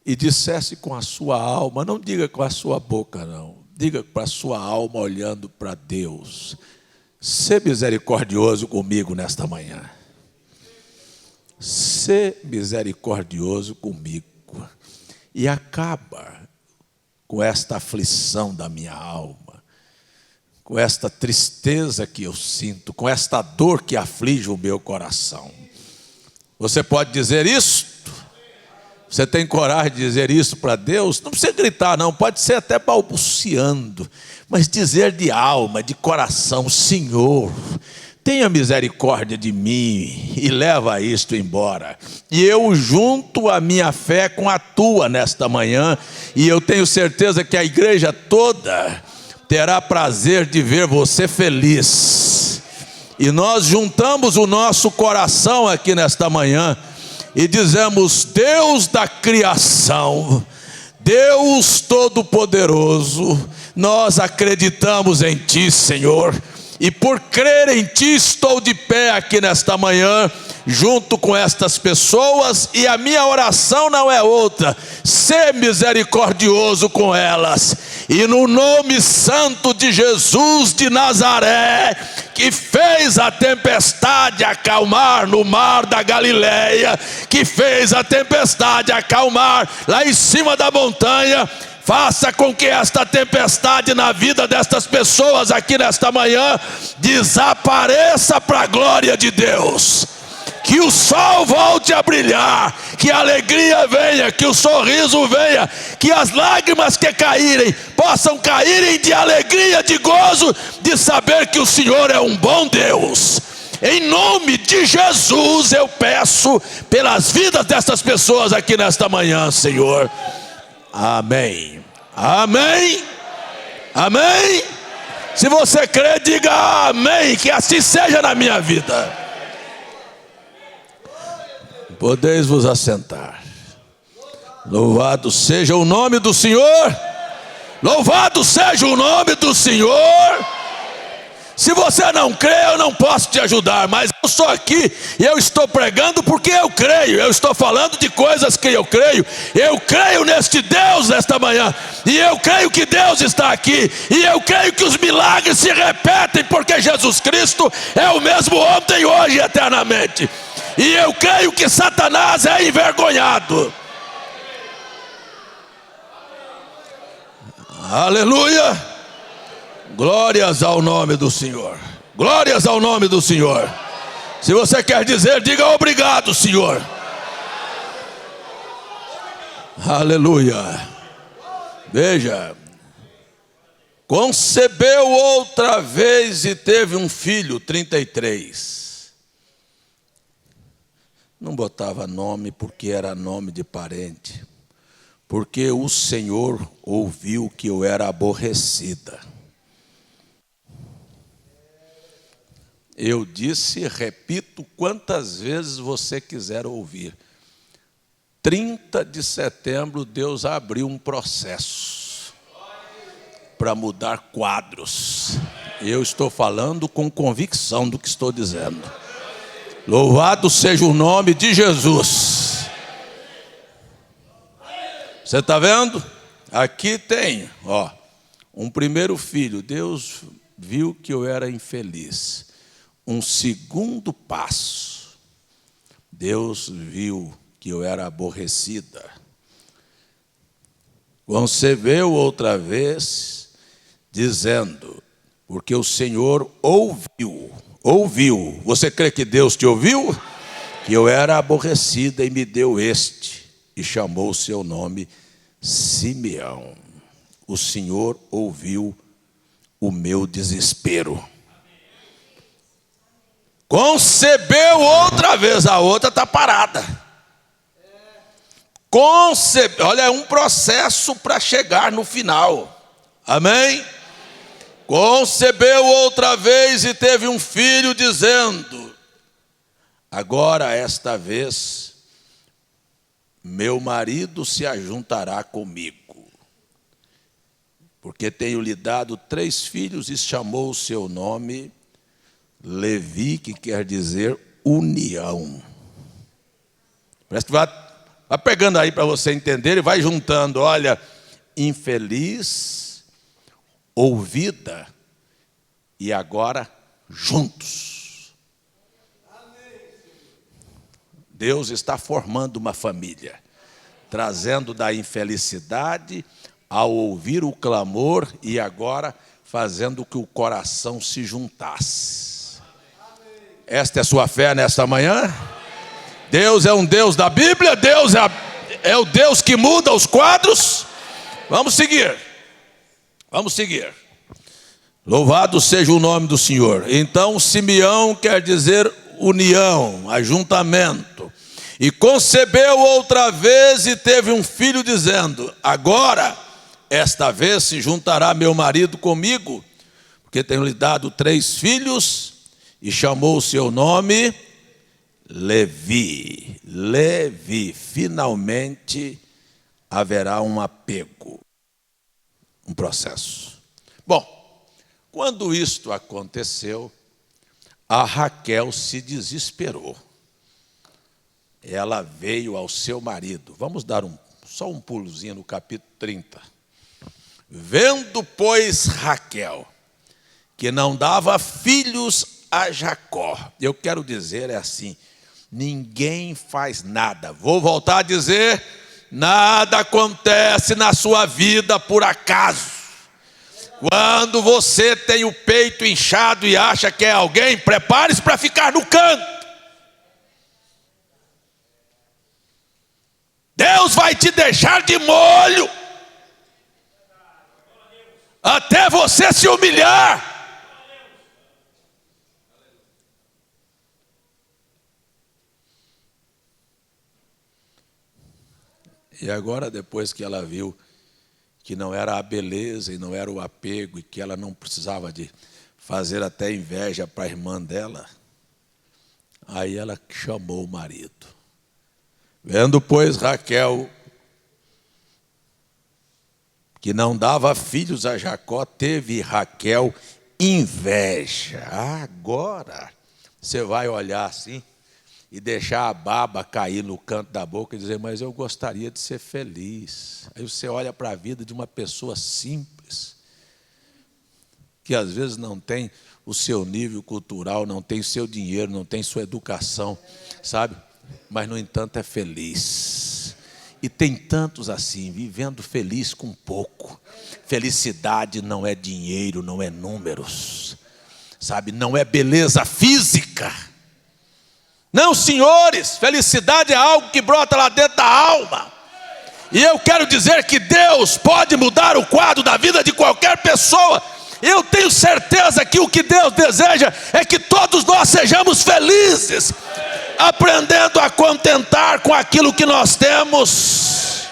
e dissesse com a sua alma, não diga com a sua boca não, diga para a sua alma olhando para Deus: sê misericordioso comigo nesta manhã. Sê misericordioso comigo e acaba com esta aflição da minha alma, com esta tristeza que eu sinto, com esta dor que aflige o meu coração. Você pode dizer isso? Você tem coragem de dizer isso para Deus? Não precisa gritar não, pode ser até balbuciando, mas dizer de alma, de coração: Senhor, tenha misericórdia de mim e leva isto embora. E eu junto a minha fé com a tua nesta manhã, e eu tenho certeza que a igreja toda terá prazer de ver você feliz. E nós juntamos o nosso coração aqui nesta manhã e dizemos: Deus da criação, Deus Todo-Poderoso, nós acreditamos em Ti, Senhor, e por crer em Ti estou de pé aqui nesta manhã, junto com estas pessoas, e a minha oração não é outra: ser misericordioso com elas, e no nome santo de Jesus de Nazaré, que fez a tempestade acalmar no mar da Galileia, que fez a tempestade acalmar lá em cima da montanha, faça com que esta tempestade na vida destas pessoas aqui nesta manhã desapareça para a glória de Deus. Que o sol volte a brilhar, que a alegria venha, que o sorriso venha, que as lágrimas que caírem possam caírem de alegria, de gozo, de saber que o Senhor é um bom Deus. Em nome de Jesus eu peço pelas vidas dessas pessoas aqui nesta manhã, Senhor. Amém. Amém. Amém. Se você crê, diga amém, que assim seja na minha vida. Podeis vos assentar. Louvado seja o nome do Senhor. Louvado seja o nome do Senhor. Se você não crê, eu não posso te ajudar, mas eu sou aqui e eu estou pregando porque eu creio. Eu estou falando de coisas que eu creio. Eu creio neste Deus nesta manhã, e eu creio que Deus está aqui, e eu creio que os milagres se repetem, porque Jesus Cristo é o mesmo ontem, hoje e eternamente. E eu creio que Satanás é envergonhado. Aleluia. Glórias ao nome do Senhor. Glórias ao nome do Senhor. Se você quer dizer, diga obrigado, Senhor. Aleluia. Veja. Concebeu outra vez e teve um filho, 33. Não botava nome porque era nome de parente. Porque o Senhor ouviu que eu era aborrecida. Eu disse, repito, quantas vezes você quiser ouvir. 30 de setembro, Deus abriu um processo para mudar quadros. Eu estou falando com convicção do que estou dizendo. Louvado seja o nome de Jesus. Você está vendo? Aqui tem, um primeiro filho. Deus viu que eu era infeliz. Um segundo passo. Deus viu que eu era aborrecida. Concebeu outra vez, dizendo, porque o Senhor ouviu. Você crê que Deus te ouviu? Que eu era aborrecida e me deu este, e chamou o seu nome Simeão. O Senhor ouviu o meu desespero. Concebeu outra vez, a outra está parada. Olha, é um processo para chegar no final. Amém? Concebeu outra vez e teve um filho, dizendo, agora esta vez, meu marido se ajuntará comigo, porque tenho lhe dado 3 filhos, e chamou o seu nome Levi, que quer dizer união. Parece que vai pegando aí para você entender e vai juntando. Olha, infeliz, ouvida e agora juntos. Deus está formando uma família, trazendo da infelicidade ao ouvir o clamor e agora fazendo que o coração se juntasse. Esta é a sua fé nesta manhã? Deus é um Deus da Bíblia, Deus é o Deus que muda os quadros. Vamos seguir. Louvado seja o nome do Senhor. Então Simeão quer dizer união, ajuntamento. E concebeu outra vez e teve um filho, dizendo, agora, esta vez se juntará meu marido comigo, porque tenho lhe dado 3 filhos, e chamou o seu nome Levi. Levi, finalmente haverá um apego, um processo. Bom, quando isto aconteceu, a Raquel se desesperou. Ela veio ao seu marido. Vamos dar só um pulozinho no capítulo 30. Vendo, pois, Raquel, que não dava filhos a Jacó. Eu quero dizer assim, ninguém faz nada. Vou voltar a dizer, nada acontece na sua vida por acaso. Quando você tem o peito inchado e acha que é alguém, prepare-se para ficar no canto. Deus vai te deixar de molho até você se humilhar. E agora, depois que ela viu que não era a beleza e não era o apego, e que ela não precisava de fazer até inveja para a irmã dela, aí ela chamou o marido. Vendo, pois, Raquel, que não dava filhos a Jacó, teve Raquel inveja. Agora você vai olhar assim e deixar a baba cair no canto da boca e dizer, mas eu gostaria de ser feliz. Aí você olha para a vida de uma pessoa simples, que às vezes não tem o seu nível cultural, não tem o seu dinheiro, não tem sua educação, sabe? Mas, no entanto, é feliz. E tem tantos assim, vivendo feliz com pouco. Felicidade não é dinheiro, não é números, sabe? Não é beleza física. Não, senhores, felicidade é algo que brota lá dentro da alma. E eu quero dizer que Deus pode mudar o quadro da vida de qualquer pessoa. Eu tenho certeza que o que Deus deseja é que todos nós sejamos felizes, aprendendo a contentar com aquilo que nós temos.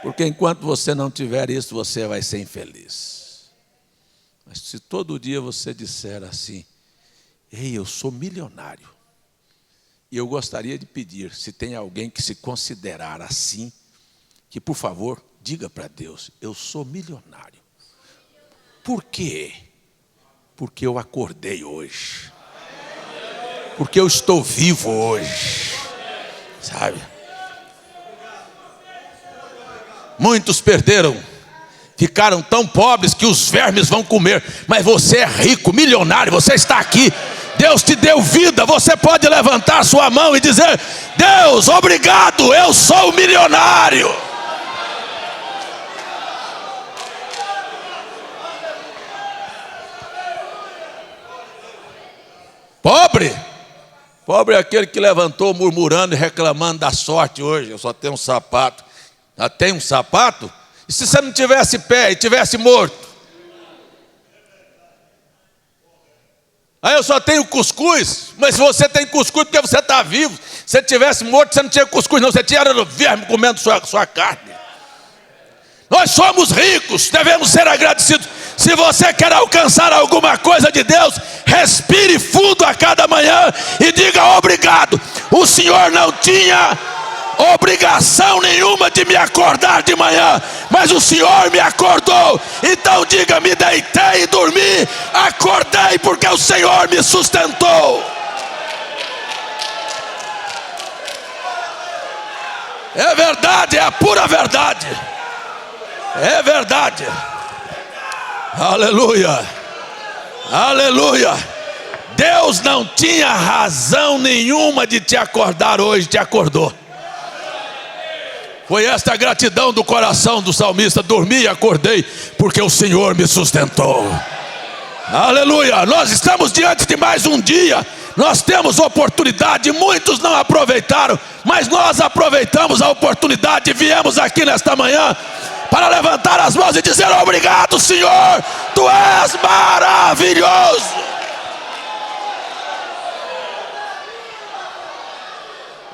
Porque enquanto você não tiver isso, você vai ser infeliz. Mas se todo dia você disser assim, ei, eu sou milionário, e eu gostaria de pedir, se tem alguém que se considerar assim, que por favor, diga para Deus, eu sou milionário. Por quê? Porque eu acordei hoje. Porque eu estou vivo hoje. Sabe? Muitos perderam, ficaram tão pobres que os vermes vão comer. Mas você é rico, milionário, você está aqui. Deus te deu vida, você pode levantar sua mão e dizer, Deus, obrigado, eu sou milionário. Pobre é aquele que levantou murmurando e reclamando da sorte hoje. Eu só tenho um sapato. Já tem um sapato? E se você não tivesse pé e tivesse morto? Aí eu só tenho cuscuz, mas se você tem cuscuz porque você está vivo. Se você tivesse morto, você não tinha cuscuz não, você tinha verme comendo sua carne. Nós somos ricos, devemos ser agradecidos. Se você quer alcançar alguma coisa de Deus, respire fundo a cada manhã e diga obrigado. O Senhor não tinha obrigação nenhuma de me acordar de manhã, mas o Senhor me acordou. Então diga, me deitei e dormi, acordei porque o Senhor me sustentou. É verdade, é a pura verdade. É verdade. Aleluia. Aleluia. Deus não tinha razão nenhuma de te acordar hoje, te acordou. Foi esta a gratidão do coração do salmista. Dormi e acordei porque o Senhor me sustentou. Aleluia. Nós estamos diante de mais um dia. Nós temos oportunidade, muitos não aproveitaram, mas nós aproveitamos a oportunidade e viemos aqui nesta manhã para levantar as mãos e dizer obrigado, Senhor, Tu és maravilhoso.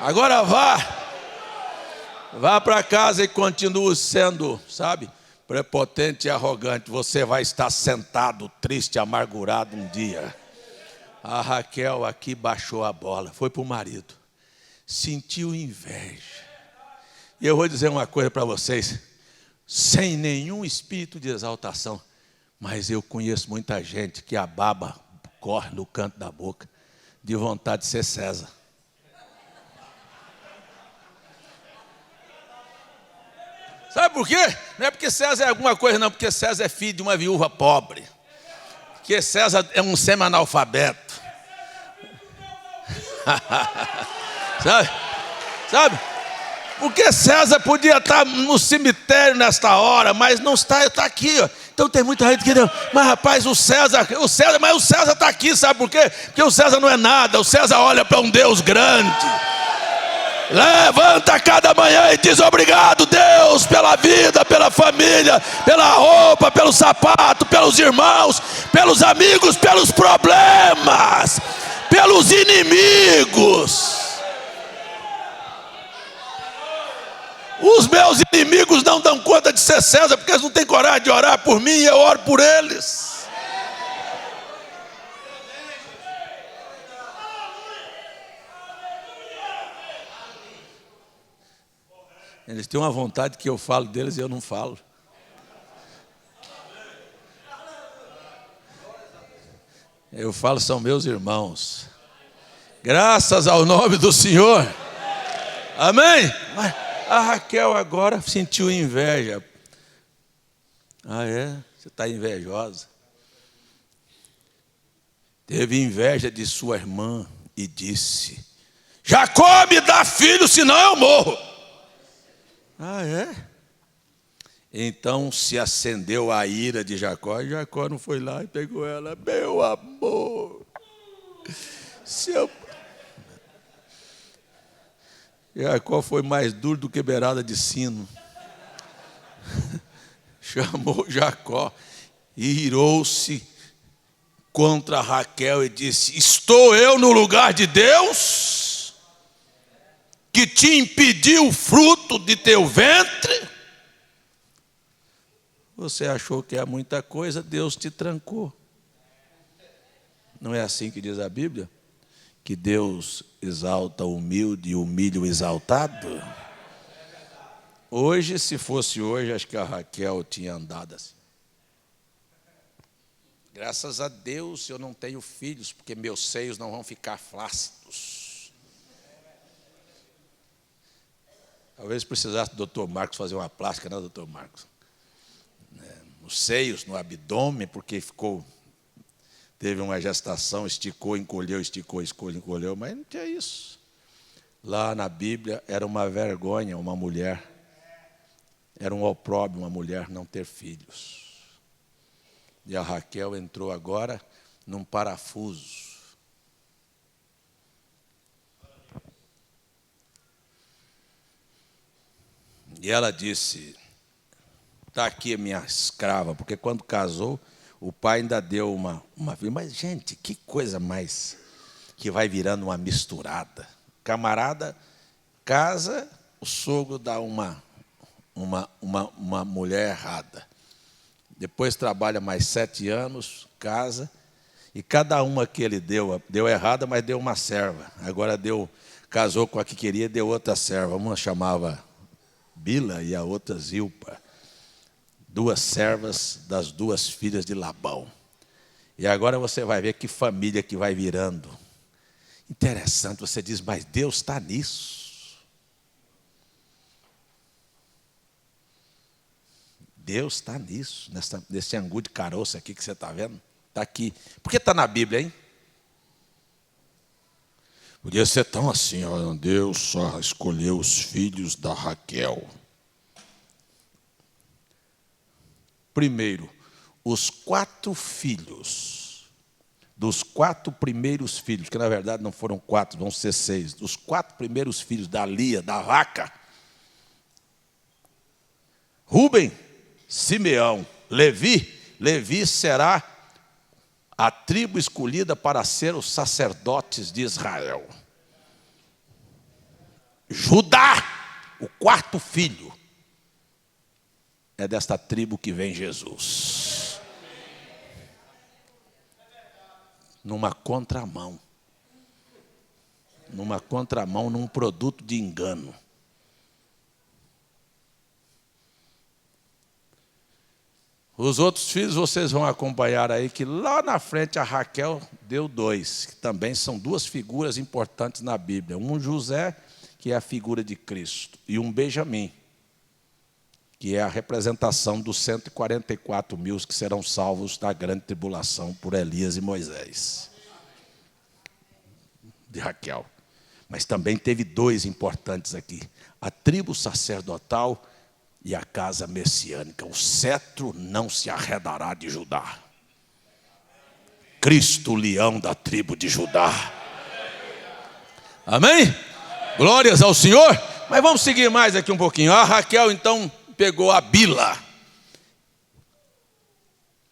Agora vá para casa e continue sendo, sabe, prepotente e arrogante. Você vai estar sentado, triste, amargurado um dia. A Raquel aqui baixou a bola, foi para o marido, sentiu inveja. E eu vou dizer uma coisa para vocês, sem nenhum espírito de exaltação, mas eu conheço muita gente que a baba corre no canto da boca, de vontade de ser César. Sabe por quê? Não é porque César é alguma coisa não, porque César é filho de uma viúva pobre. Porque César é um semi-analfabeto. Sabe? Porque César podia estar no cemitério nesta hora, mas não está aqui, ó. Então tem muita gente que diz, mas rapaz, o César está aqui, sabe por quê? Porque o César não é nada, o César olha para um Deus grande. Levanta cada manhã e diz obrigado, Deus, pela vida, pela família, pela roupa, pelo sapato, pelos irmãos, pelos amigos, pelos problemas, pelos inimigos. Os meus inimigos não dão conta de ser César, porque eles não têm coragem de orar por mim e eu oro por eles. Eles têm uma vontade que eu falo deles e eu não falo. Eu falo, são meus irmãos. Graças ao nome do Senhor. Amém? Mas a Raquel agora sentiu inveja. Ah, é? Você está invejosa. Teve inveja de sua irmã e disse: Jacó, me dá filho, senão eu morro. Ah, é? Então se acendeu a ira de Jacó, e Jacó não foi lá e pegou ela. Meu amor, Jacó foi mais duro do que beirada de sino. Chamou Jacó e irou-se contra Raquel e disse: estou eu no lugar de Deus, que te impediu o fruto de teu ventre? Você achou que é muita coisa, Deus te trancou. Não é assim que diz a Bíblia? Que Deus exalta o humilde e humilha o exaltado? Hoje, se fosse hoje, acho que a Raquel tinha andado assim. Graças a Deus eu não tenho filhos, porque meus seios não vão ficar flácidos. Talvez precisasse do Dr. Marcos fazer uma plástica, não, Dr. Marcos? Nos seios, no abdômen, porque teve uma gestação, esticou, encolheu, encolheu, mas não tinha isso. Lá na Bíblia era uma vergonha uma mulher, era um opróbrio uma mulher não ter filhos. E a Raquel entrou agora num parafuso. E ela disse: está aqui a minha escrava, porque quando casou, o pai ainda deu uma filha. Mas, gente, que coisa mais que vai virando uma misturada. Camarada casa, o sogro dá uma mulher errada. Depois trabalha mais 7 anos, casa, e cada uma que ele deu errada, mas deu uma serva. Agora casou com a que queria, deu outra serva. Uma chamava Bila e a outra Zilpa. 2 servas das 2 filhas de Labão. E agora você vai ver que família que vai virando. Interessante, você diz, mas Deus está nisso. Deus está nisso, nesse angu de caroço aqui que você está vendo. Está aqui. Por que está na Bíblia, hein? Podia ser tão assim, ó, Deus só escolheu os filhos da Raquel. Primeiro, os 4 filhos, dos 4 primeiros filhos, que na verdade não foram 4, vão ser 6, dos 4 primeiros filhos da Lia, da vaca, Rúben, Simeão, Levi será a tribo escolhida para ser os sacerdotes de Israel. Judá, o 4º filho, é desta tribo que vem Jesus. Numa contramão, num produto de engano. Os outros filhos vocês vão acompanhar aí, que lá na frente a Raquel deu 2, que também são 2 figuras importantes na Bíblia. Um José, que é a figura de Cristo, e um Benjamim, que é a representação dos 144 mil que serão salvos da grande tribulação por Elias e Moisés. De Raquel. Mas também teve 2 importantes aqui: a tribo sacerdotal e a casa messiânica. O cetro não se arredará de Judá. Cristo, leão da tribo de Judá. Amém? Glórias ao Senhor. Mas vamos seguir mais aqui um pouquinho. A Raquel então pegou a Bila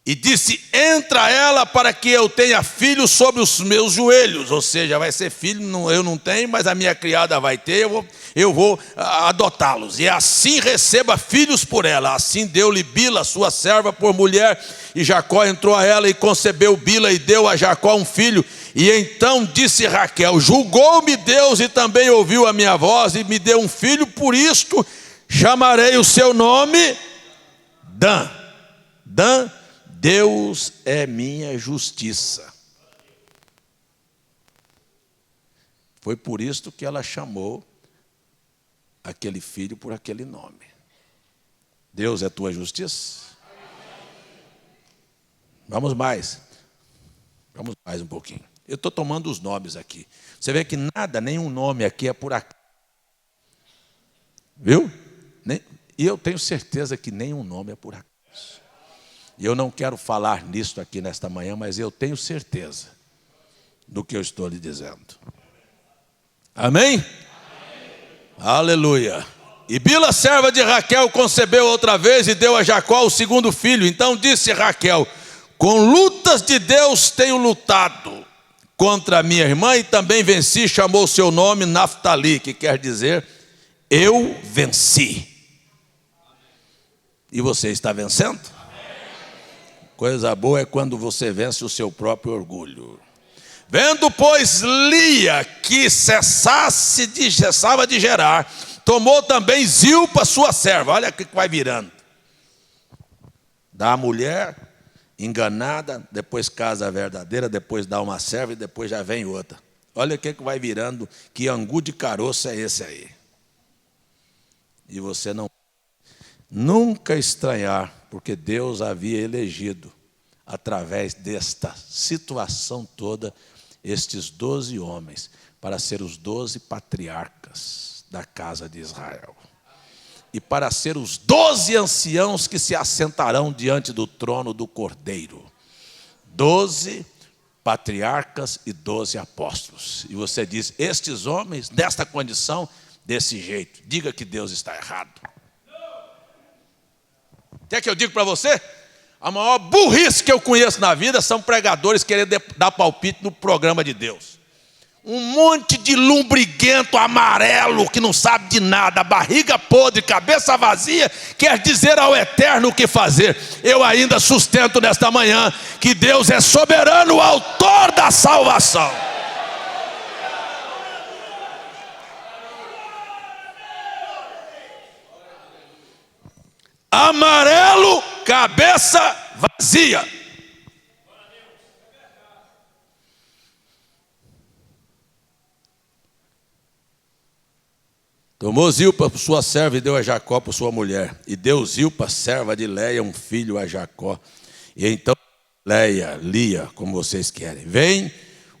e disse: entra ela para que eu tenha filho sobre os meus joelhos. Ou seja, vai ser filho, eu não tenho, mas a minha criada vai ter, eu vou adotá-los. E assim receba filhos por ela. Assim deu-lhe Bila, sua serva, por mulher. E Jacó entrou a ela e concebeu Bila e deu a Jacó um filho. E então disse Raquel: julgou-me Deus e também ouviu a minha voz e me deu um filho, por isto chamarei o seu nome Dan. Dan, Deus é minha justiça. Foi por isso que ela chamou aquele filho por aquele nome. Deus é tua justiça? Vamos mais um pouquinho. Eu estou tomando os nomes aqui. Você vê que nenhum nome aqui é por acaso. Viu? E eu tenho certeza que nenhum nome é por acaso. E eu não quero falar nisso aqui nesta manhã, mas eu tenho certeza do que eu estou lhe dizendo. Amém? Amém. Aleluia. E Bila, serva de Raquel, concebeu outra vez e deu a Jacó o segundo filho. Então disse Raquel: com lutas de Deus tenho lutado contra a minha irmã e também venci. Chamou seu nome Naftali, que quer dizer eu venci. E você está vencendo? Coisa boa é quando você vence o seu próprio orgulho. Vendo, pois, Lia que cessava de gerar, tomou também Zilpa, sua serva. Olha o que vai virando. Dá a mulher enganada, depois casa a verdadeira, depois dá uma serva e depois já vem outra. Olha o que vai virando, que angu de caroço é esse aí. E você não nunca estranhar, porque Deus havia elegido, através desta situação toda, estes 12 homens, para ser os 12 patriarcas da casa de Israel. E para ser os 12 anciãos que se assentarão diante do trono do Cordeiro. 12 patriarcas e 12 apóstolos. E você diz, estes homens, desta condição, desse jeito. Diga que Deus está errado. Quer que eu diga para você? A maior burrice que eu conheço na vida são pregadores querendo dar palpite no programa de Deus. Um monte de lumbriguento amarelo que não sabe de nada, barriga podre, cabeça vazia, quer dizer ao Eterno o que fazer. Eu ainda sustento nesta manhã que Deus é soberano, autor da salvação. Amarelo, cabeça vazia. Tomou Zilpa por sua serva e deu a Jacó por sua mulher. E deu Zilpa, serva de Leia, um filho a Jacó. E então Lia, como vocês querem. Vem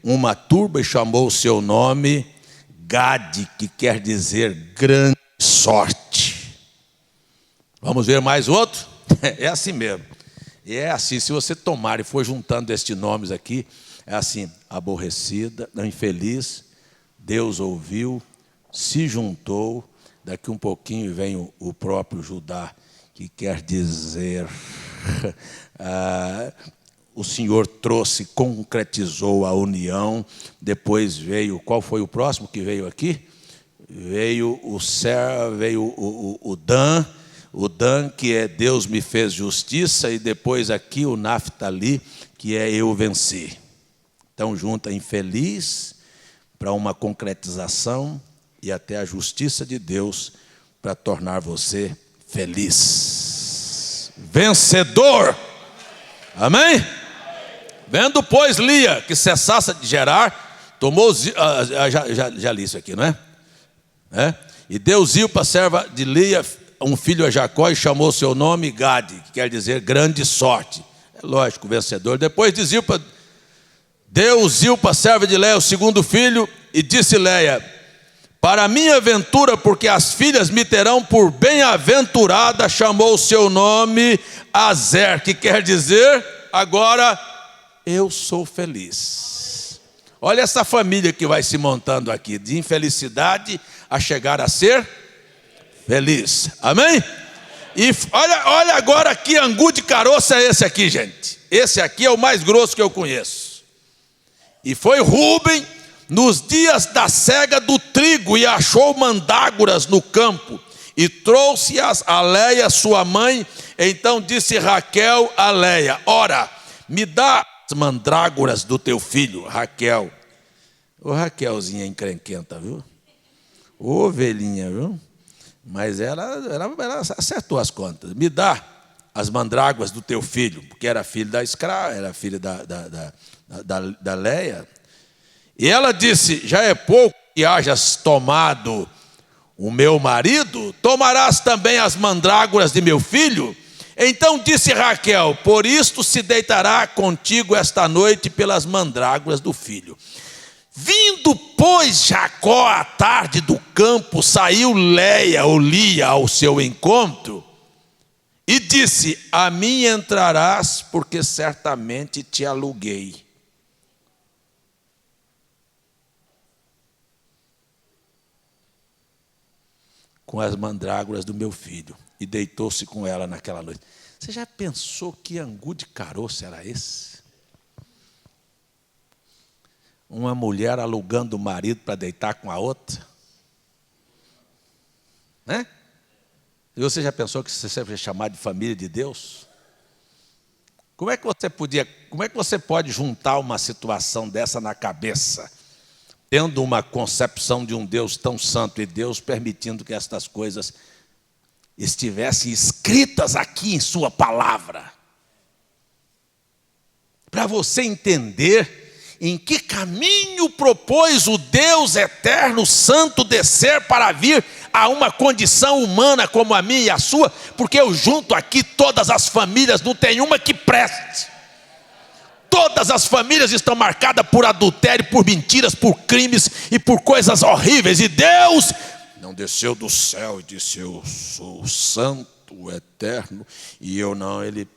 uma turba e chamou o seu nome Gade, que quer dizer grande sorte. Vamos ver mais outro? É assim mesmo. E é assim, se você tomar e for juntando estes nomes aqui, é assim, aborrecida, infeliz, Deus ouviu, se juntou, daqui um pouquinho vem o próprio Judá, que quer dizer, o Senhor trouxe, concretizou a união, depois veio, qual foi o próximo que veio aqui? Veio o Dan, que é Deus me fez justiça, e depois aqui o Naftali, que é eu venci. Então junta infeliz para uma concretização e até a justiça de Deus para tornar você feliz. Vencedor. Amém? Vendo, pois, Lia que cessasse de gerar, tomou, já li isso aqui, não é? E deu Zilpa, serva de Lia, um filho a Jacó, e chamou seu nome Gade, que quer dizer grande sorte. É lógico, vencedor. Depois de Zilpa, deu Zilpa, serva de Leia, o segundo filho, e disse Leia: para minha ventura, porque as filhas me terão por bem-aventurada, chamou o seu nome Azer, que quer dizer, agora eu sou feliz. Olha essa família que vai se montando aqui, de infelicidade a chegar a ser feliz. Amém? E olha agora que angu de caroço é esse aqui, gente. Esse aqui é o mais grosso que eu conheço. E foi Rúben nos dias da cega do trigo e achou mandágoras no campo e trouxe-as a Leia, sua mãe. Então disse Raquel a Leia: ora, me dá as mandrágoras do teu filho. Raquel, ô Raquelzinha encrenquenta, viu? Ô ovelhinha, viu? Mas ela acertou as contas. Me dá as mandrágoras do teu filho, porque era filho da escrava, era filho da Leia. E ela disse: já é pouco e hajas tomado o meu marido, tomarás também as mandrágoras de meu filho? Então disse Raquel: por isto se deitará contigo esta noite pelas mandrágoras do filho. Vindo, pois, Jacó à tarde do campo, saiu Léia ou Lia ao seu encontro e disse: a mim entrarás, porque certamente te aluguei. Com as mandrágoras do meu filho. E deitou-se com ela naquela noite. Você já pensou que angu de caroço era esse? Uma mulher alugando o marido para deitar com a outra? Né? E você já pensou que você sempre é chamado de família de Deus? Como é que você pode juntar uma situação dessa na cabeça, tendo uma concepção de um Deus tão santo e Deus permitindo que estas coisas estivessem escritas aqui em sua palavra? Para você entender em que caminho propôs o Deus eterno, santo, descer para vir a uma condição humana como a minha e a sua, porque eu junto aqui todas as famílias, não tem uma que preste. Todas as famílias estão marcadas por adultério, por mentiras, por crimes e por coisas horríveis. E Deus não desceu do céu e disse: eu sou o santo, o eterno, e eu não. Ele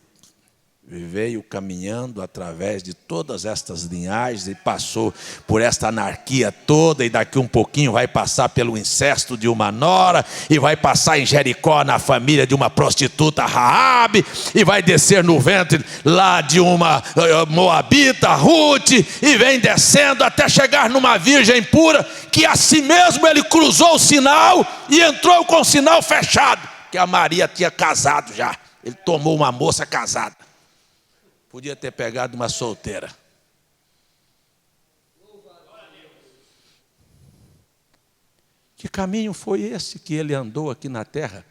veio caminhando através de todas estas linhagens e passou por esta anarquia toda, e daqui um pouquinho vai passar pelo incesto de uma nora, e vai passar em Jericó na família de uma prostituta Raabe, e vai descer no ventre lá de uma moabita Ruth, e vem descendo até chegar numa virgem pura, que a si mesmo ele cruzou o sinal e entrou com o sinal fechado, que a Maria tinha casado já. Ele tomou uma moça casada. Podia ter pegado uma solteira. Que caminho foi esse que ele andou aqui na terra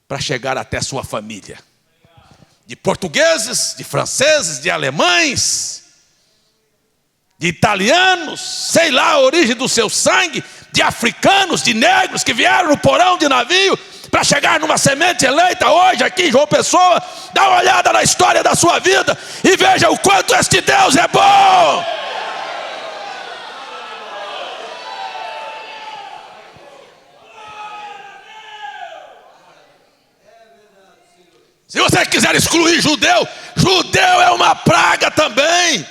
para chegar até sua família? De portugueses, de franceses, de alemães, de italianos, sei lá a origem do seu sangue, de africanos, de negros que vieram no porão de navio para chegar numa semente eleita hoje aqui em João Pessoa. Dá uma olhada na história da sua vida e veja o quanto este Deus é bom. Se você quiser excluir judeu, judeu é uma praga também.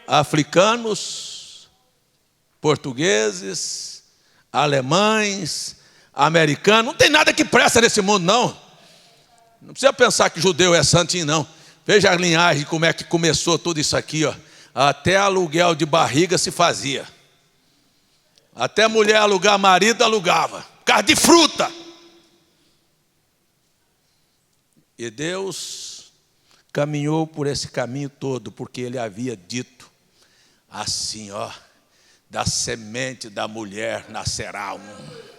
Africanos, portugueses, alemães, americanos, não tem nada que presta nesse mundo, não. Não precisa pensar que judeu é santinho, não. Veja a linhagem, como é que começou tudo isso aqui, ó. Até aluguel de barriga se fazia. Até mulher alugar marido, alugava. Por causa de fruta. E Deus caminhou por esse caminho todo, porque Ele havia dito assim, ó: da semente da mulher nascerá um.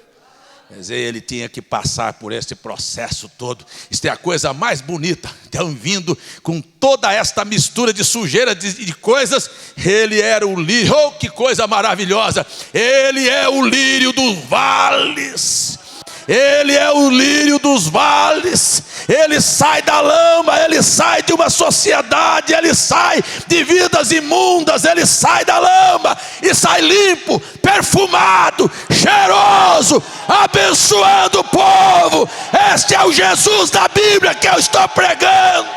Quer dizer, ele tinha que passar por esse processo todo. Isso é a coisa mais bonita. Então, vindo com toda esta mistura de sujeira de coisas, ele era o lírio. Oh, que coisa maravilhosa! Ele é o lírio dos vales. Ele é o lírio dos vales. Ele sai da lama, ele sai de uma sociedade, ele sai de vidas imundas, ele sai da lama e sai limpo, perfumado, cheiroso, abençoando o povo. Este é o Jesus da Bíblia que eu estou pregando.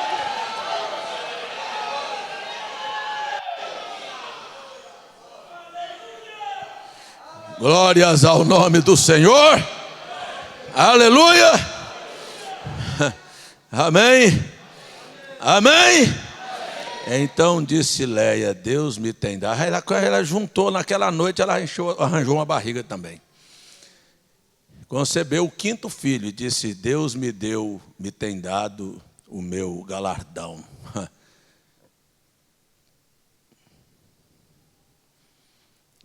Glórias ao nome do Senhor. Aleluia. Amém. Amém. Então disse Léia: Deus me tem dado. Ela juntou naquela noite, ela arranjou uma barriga também. Concebeu o quinto filho e disse: Deus me tem dado o meu galardão.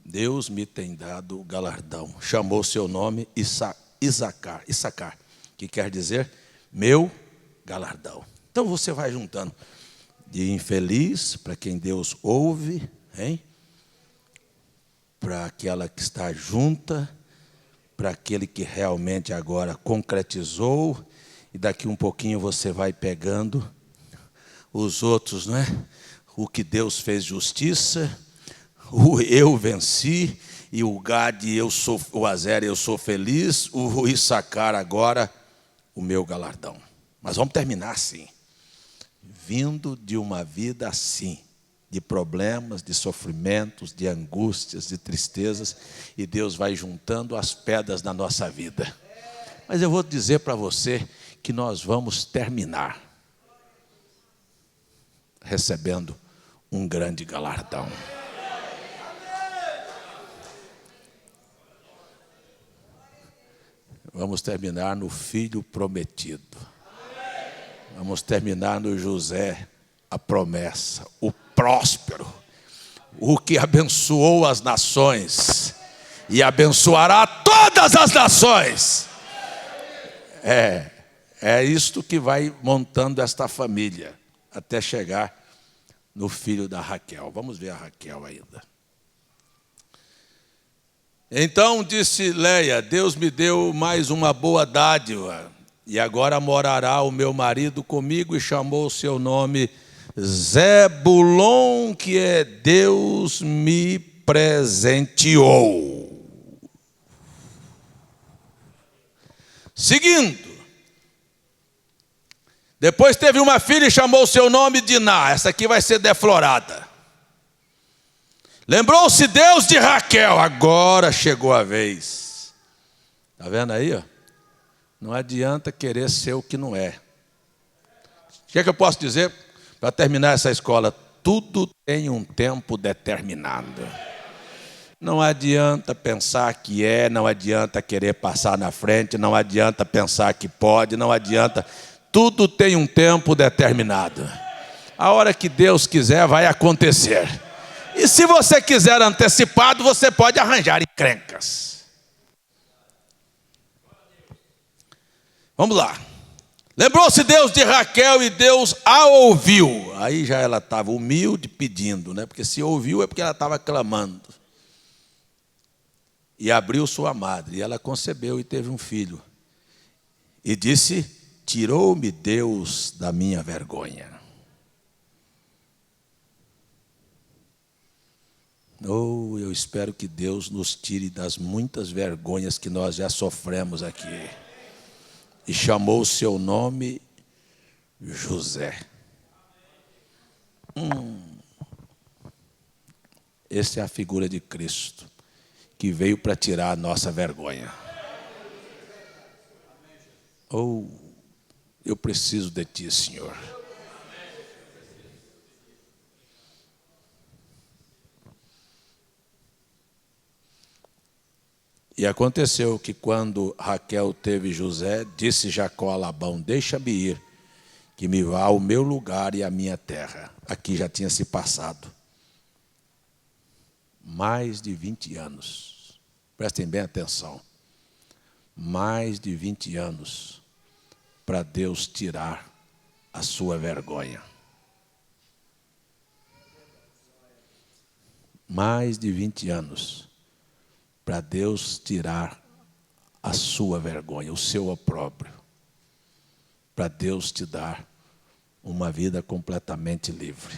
Deus me tem dado o galardão. Chamou seu nome Isacar, que quer dizer meu galardão. Então você vai juntando de infeliz para quem Deus ouve, hein? para aquela que está junta, para aquele que realmente agora concretizou, e daqui um pouquinho você vai pegando os outros, não é? O que Deus fez justiça, o eu venci, e o Gad, o Azer, eu sou feliz, o Issacar agora, o meu galardão. Mas vamos terminar assim, vindo de uma vida assim, de problemas, de sofrimentos, de angústias, de tristezas, e Deus vai juntando as pedras da nossa vida. Mas eu vou dizer para você que nós vamos terminar recebendo um grande galardão. Vamos terminar no filho prometido. Vamos terminar no José, a promessa, o próspero, o que abençoou as nações e abençoará todas as nações. É isto que vai montando esta família, até chegar no filho da Raquel. Vamos ver a Raquel ainda. Então disse Leia: Deus me deu mais uma boa dádiva, e agora morará o meu marido comigo, e chamou o seu nome Zebulon, que é Deus me presenteou. Seguindo, depois teve uma filha e chamou o seu nome Diná. Essa aqui vai ser deflorada. Lembrou-se Deus de Raquel, agora chegou a vez. Está vendo aí? Ó? Não adianta querer ser o que não é. O que é que eu posso dizer para terminar essa escola? Tudo tem um tempo determinado. Não adianta pensar que é, não adianta querer passar na frente, não adianta pensar que pode, não adianta. Tudo tem um tempo determinado. A hora que Deus quiser vai acontecer. E se você quiser antecipado, você pode arranjar encrencas. Vamos lá. Lembrou-se Deus de Raquel e Deus a ouviu. Aí já ela estava humilde pedindo, né? Porque se ouviu é porque ela estava clamando. E abriu sua madre, e ela concebeu e teve um filho. E disse: tirou-me Deus da minha vergonha. Oh, eu espero que Deus nos tire das muitas vergonhas que nós já sofremos aqui. E chamou o seu nome José. Essa é a figura de Cristo, que veio para tirar a nossa vergonha. Oh, eu preciso de ti, Senhor. E aconteceu que quando Raquel teve José, disse Jacó a Labão: deixa-me ir, que me vá ao meu lugar e à minha terra. Aqui já tinha se passado mais de 20 anos. Prestem bem atenção. Mais de 20 anos para Deus tirar a sua vergonha. Mais de 20 anos para Deus tirar a sua vergonha, o seu opróbrio. Para Deus te dar uma vida completamente livre.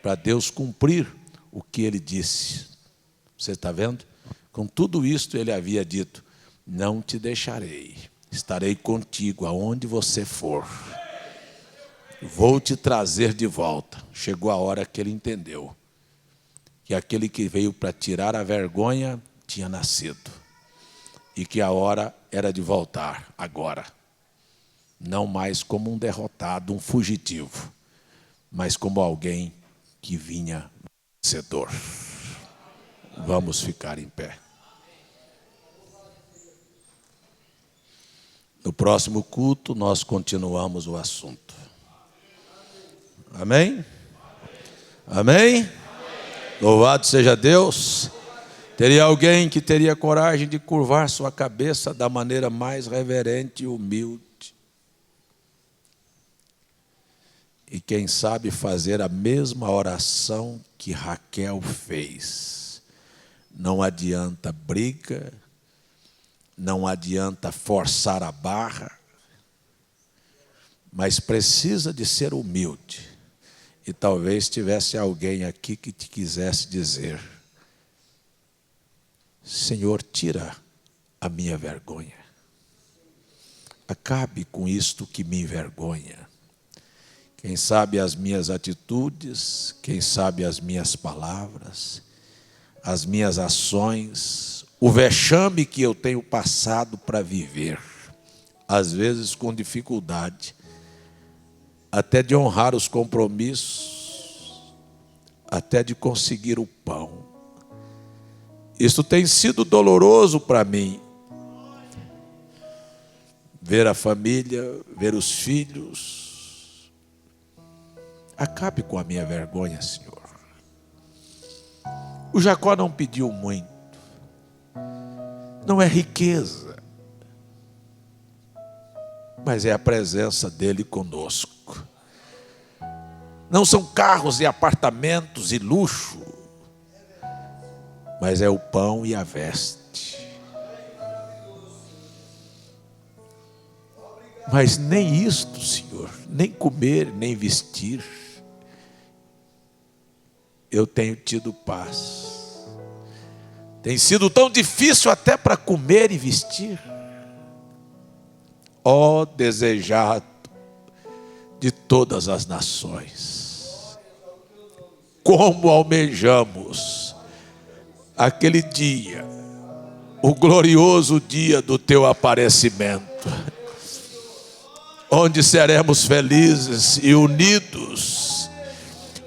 Para Deus cumprir o que Ele disse. Você está vendo? Com tudo isto Ele havia dito: não te deixarei, estarei contigo aonde você for. Vou te trazer de volta. Chegou a hora que ele entendeu que aquele que veio para tirar a vergonha tinha nascido. E que a hora era de voltar agora. Não mais como um derrotado, um fugitivo, mas como alguém que vinha vencedor. Vamos ficar em pé. No próximo culto nós continuamos o assunto. Amém? Amém? Louvado seja Deus. Teria alguém que teria coragem de curvar sua cabeça da maneira mais reverente e humilde. E quem sabe fazer a mesma oração que Raquel fez. Não adianta briga, não adianta forçar a barra, mas precisa de ser humilde. E talvez tivesse alguém aqui que te quisesse dizer: Senhor, tira a minha vergonha. Acabe com isto que me envergonha. Quem sabe as minhas atitudes, quem sabe as minhas palavras, as minhas ações, o vexame que eu tenho passado para viver, às vezes com dificuldade, até de honrar os compromissos, até de conseguir o pão. Isso tem sido doloroso para mim. Ver a família, ver os filhos. Acabe com a minha vergonha, Senhor. O Jacó não pediu muito. Não é riqueza, mas é a presença dele conosco. Não são carros e apartamentos e luxo, mas é o pão e a veste. Mas nem isto, Senhor, nem comer, nem vestir, eu tenho tido paz. Tem sido tão difícil até para comer e vestir. Ó desejado de todas as nações, como almejamos aquele dia, o glorioso dia do teu aparecimento, onde seremos felizes e unidos.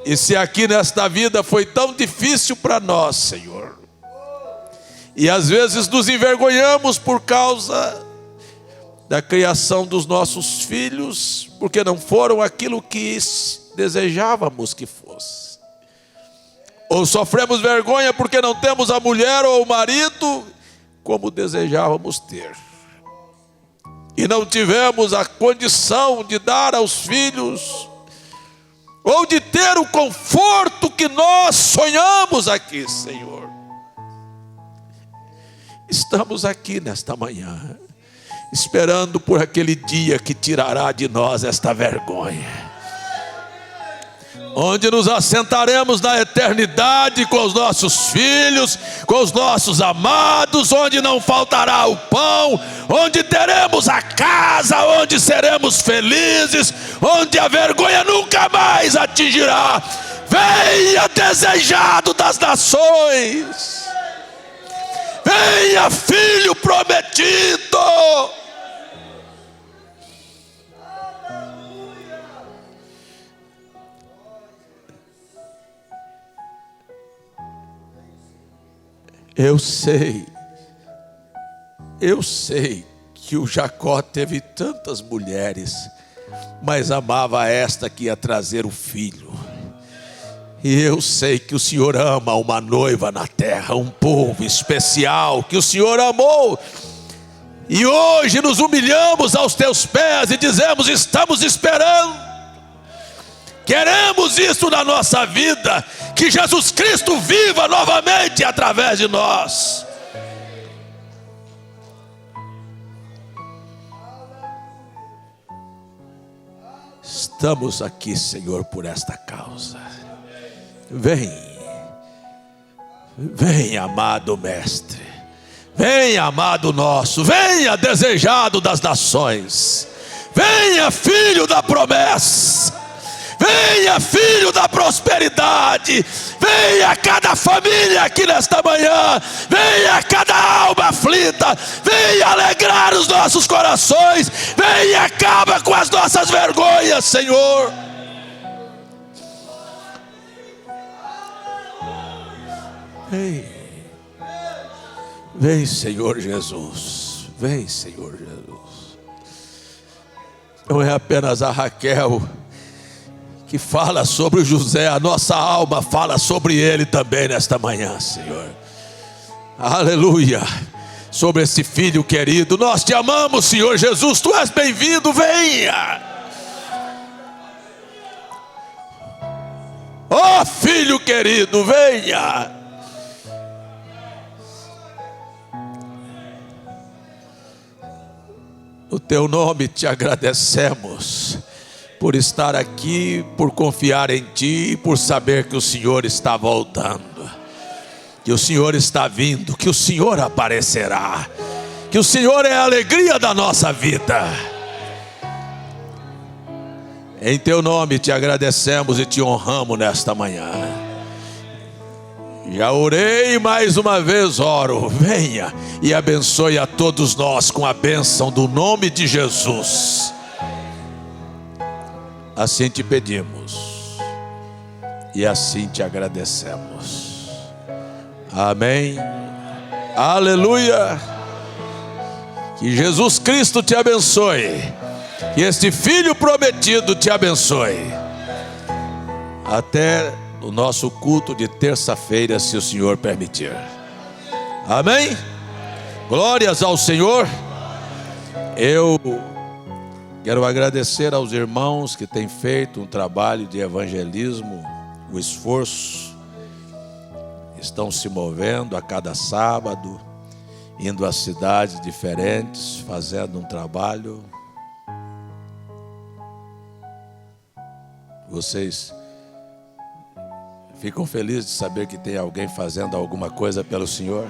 E se aqui nesta vida foi tão difícil para nós, Senhor, e às vezes nos envergonhamos por causa da criação dos nossos filhos, porque não foram aquilo que desejávamos que fosse, ou sofremos vergonha porque não temos a mulher ou o marido como desejávamos ter, e não tivemos a condição de dar aos filhos, ou de ter o conforto que nós sonhamos aqui, Senhor. Estamos aqui nesta manhã, esperando por aquele dia que tirará de nós esta vergonha, onde nos assentaremos na eternidade com os nossos filhos, com os nossos amados, onde não faltará o pão, onde teremos a casa, onde seremos felizes, onde a vergonha nunca mais atingirá. Venha, desejado das nações, venha, filho prometido. Eu sei que o Jacó teve tantas mulheres, mas amava esta que ia trazer o filho. E eu sei que o Senhor ama uma noiva na terra, um povo especial que o Senhor amou. E hoje nos humilhamos aos teus pés e dizemos: estamos esperando. Queremos isso na nossa vida, que Jesus Cristo viva novamente através de nós. Estamos aqui, Senhor, por esta causa. Vem, amado Mestre, venha, amado nosso, venha, desejado das nações, venha, filho da promessa, venha, filho da prosperidade, venha cada família aqui nesta manhã, venha cada alma aflita, venha alegrar os nossos corações, venha, acaba com as nossas vergonhas, Senhor. Vem, Senhor Jesus, vem, Senhor Jesus. Não é apenas a Raquel que fala sobre o José, a nossa alma fala sobre ele também nesta manhã, Senhor. Aleluia. Sobre esse filho querido, nós te amamos, Senhor Jesus, tu és bem-vindo, venha. Ó filho querido, venha. No teu nome te agradecemos por estar aqui, por confiar em ti, por saber que o Senhor está voltando, que o Senhor está vindo, que o Senhor aparecerá, que o Senhor é a alegria da nossa vida. Em teu nome te agradecemos e te honramos nesta manhã. Já orei, mais uma vez oro. Venha e abençoe a todos nós com a bênção do nome de Jesus. Assim te pedimos e assim te agradecemos. Amém. Aleluia. Que Jesus Cristo te abençoe. Que este Filho prometido te abençoe. Até o nosso culto de terça-feira, se o Senhor permitir. Amém? Glórias ao Senhor. Eu quero agradecer aos irmãos que têm feito um trabalho de evangelismo, o esforço. Estão se movendo a cada sábado, indo a cidades diferentes, fazendo um trabalho. Vocês ficam felizes de saber que tem alguém fazendo alguma coisa pelo Senhor?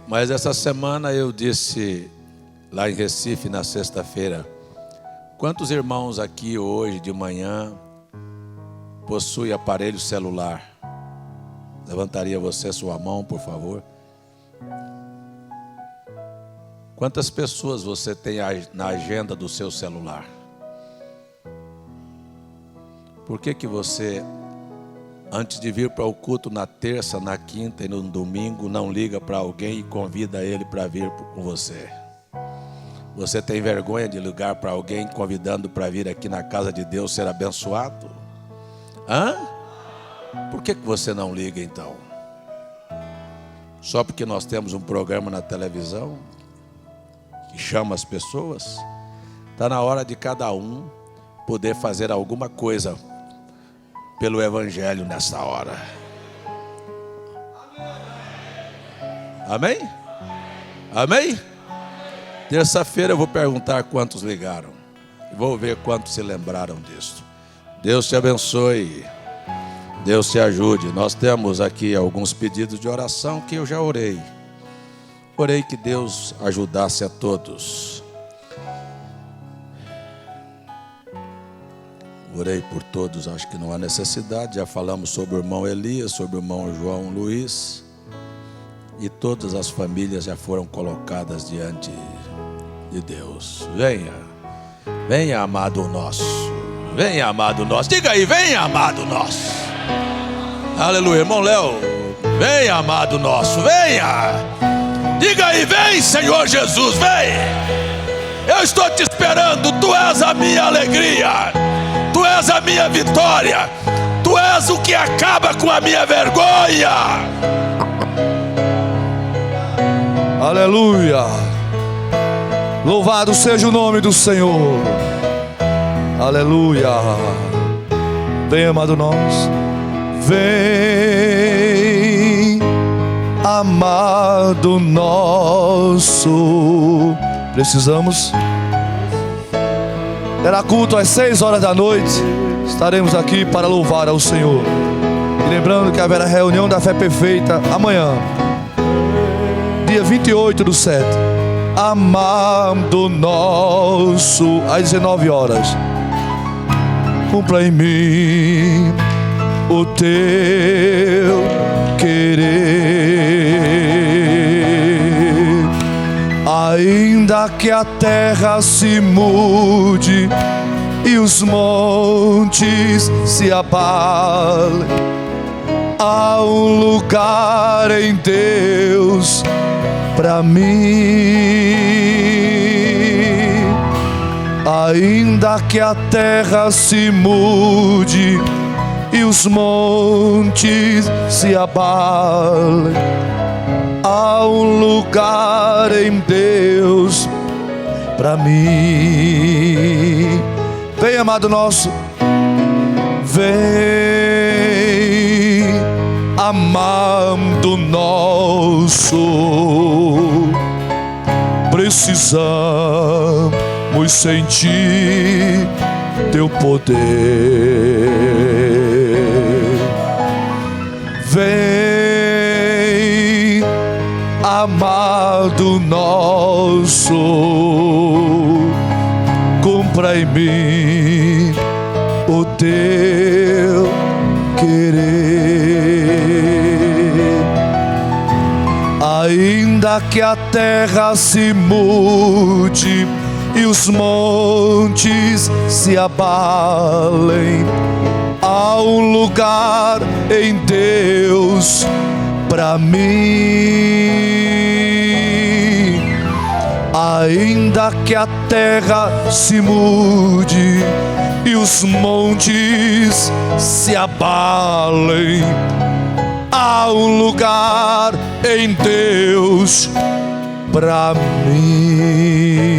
Mas essa semana eu disse lá em Recife, na sexta-feira, quantos irmãos aqui hoje de manhã possuem aparelho celular? Levantaria você sua mão, por favor. Quantas pessoas você tem na agenda do seu celular? Por que você, antes de vir para o culto na terça, na quinta e no domingo, não liga para alguém e convida ele para vir com você? Você tem vergonha de ligar para alguém convidando para vir aqui na casa de Deus ser abençoado? Por que você não liga então? Só porque nós temos um programa na televisão que chama as pessoas? Está na hora de cada um poder fazer alguma coisa pelo Evangelho nessa hora. Amém? Amém? Terça-feira eu vou perguntar quantos ligaram. E vou ver quantos se lembraram disso. Deus te abençoe. Deus te ajude. Nós temos aqui alguns pedidos de oração que eu já orei. Orei que Deus ajudasse a todos. Orei por todos, acho que não há necessidade. Já falamos sobre o irmão Elias, sobre o irmão João Luiz. E todas as famílias já foram colocadas diante de Deus. Venha, venha, amado nosso. Venha, amado nosso. Diga aí, venha, amado nosso. Aleluia, irmão Léo. Venha, amado nosso, venha. Diga aí, vem, Senhor Jesus, vem. Eu estou te esperando, tu és a minha alegria. Tu és a minha vitória. Tu és o que acaba com a minha vergonha.
Aleluia. Louvado seja o nome do Senhor. Aleluia. Vem, amado nosso. Vem, amado nosso. Precisamos. Terá culto às 6 horas da noite. Estaremos aqui para louvar ao Senhor. E lembrando que haverá reunião da fé perfeita amanhã, dia 28/7. Amado nosso, às 19 horas. Cumpra em mim o teu querer. Ainda que a terra se mude e os montes se abalem, há um lugar em Deus para mim. Ainda que a terra se mude e os montes se abalem, há um lugar em Deus para mim. Vem, amado nosso, vem, amado nosso. precisamos sentir teu poder. Vem, amado nosso, cumpra em mim o teu querer. Ainda que a terra se mude e os montes se abalem, há um lugar em Deus para mim. Ainda que a terra se mude e os montes se abalem, há um lugar em Deus para mim.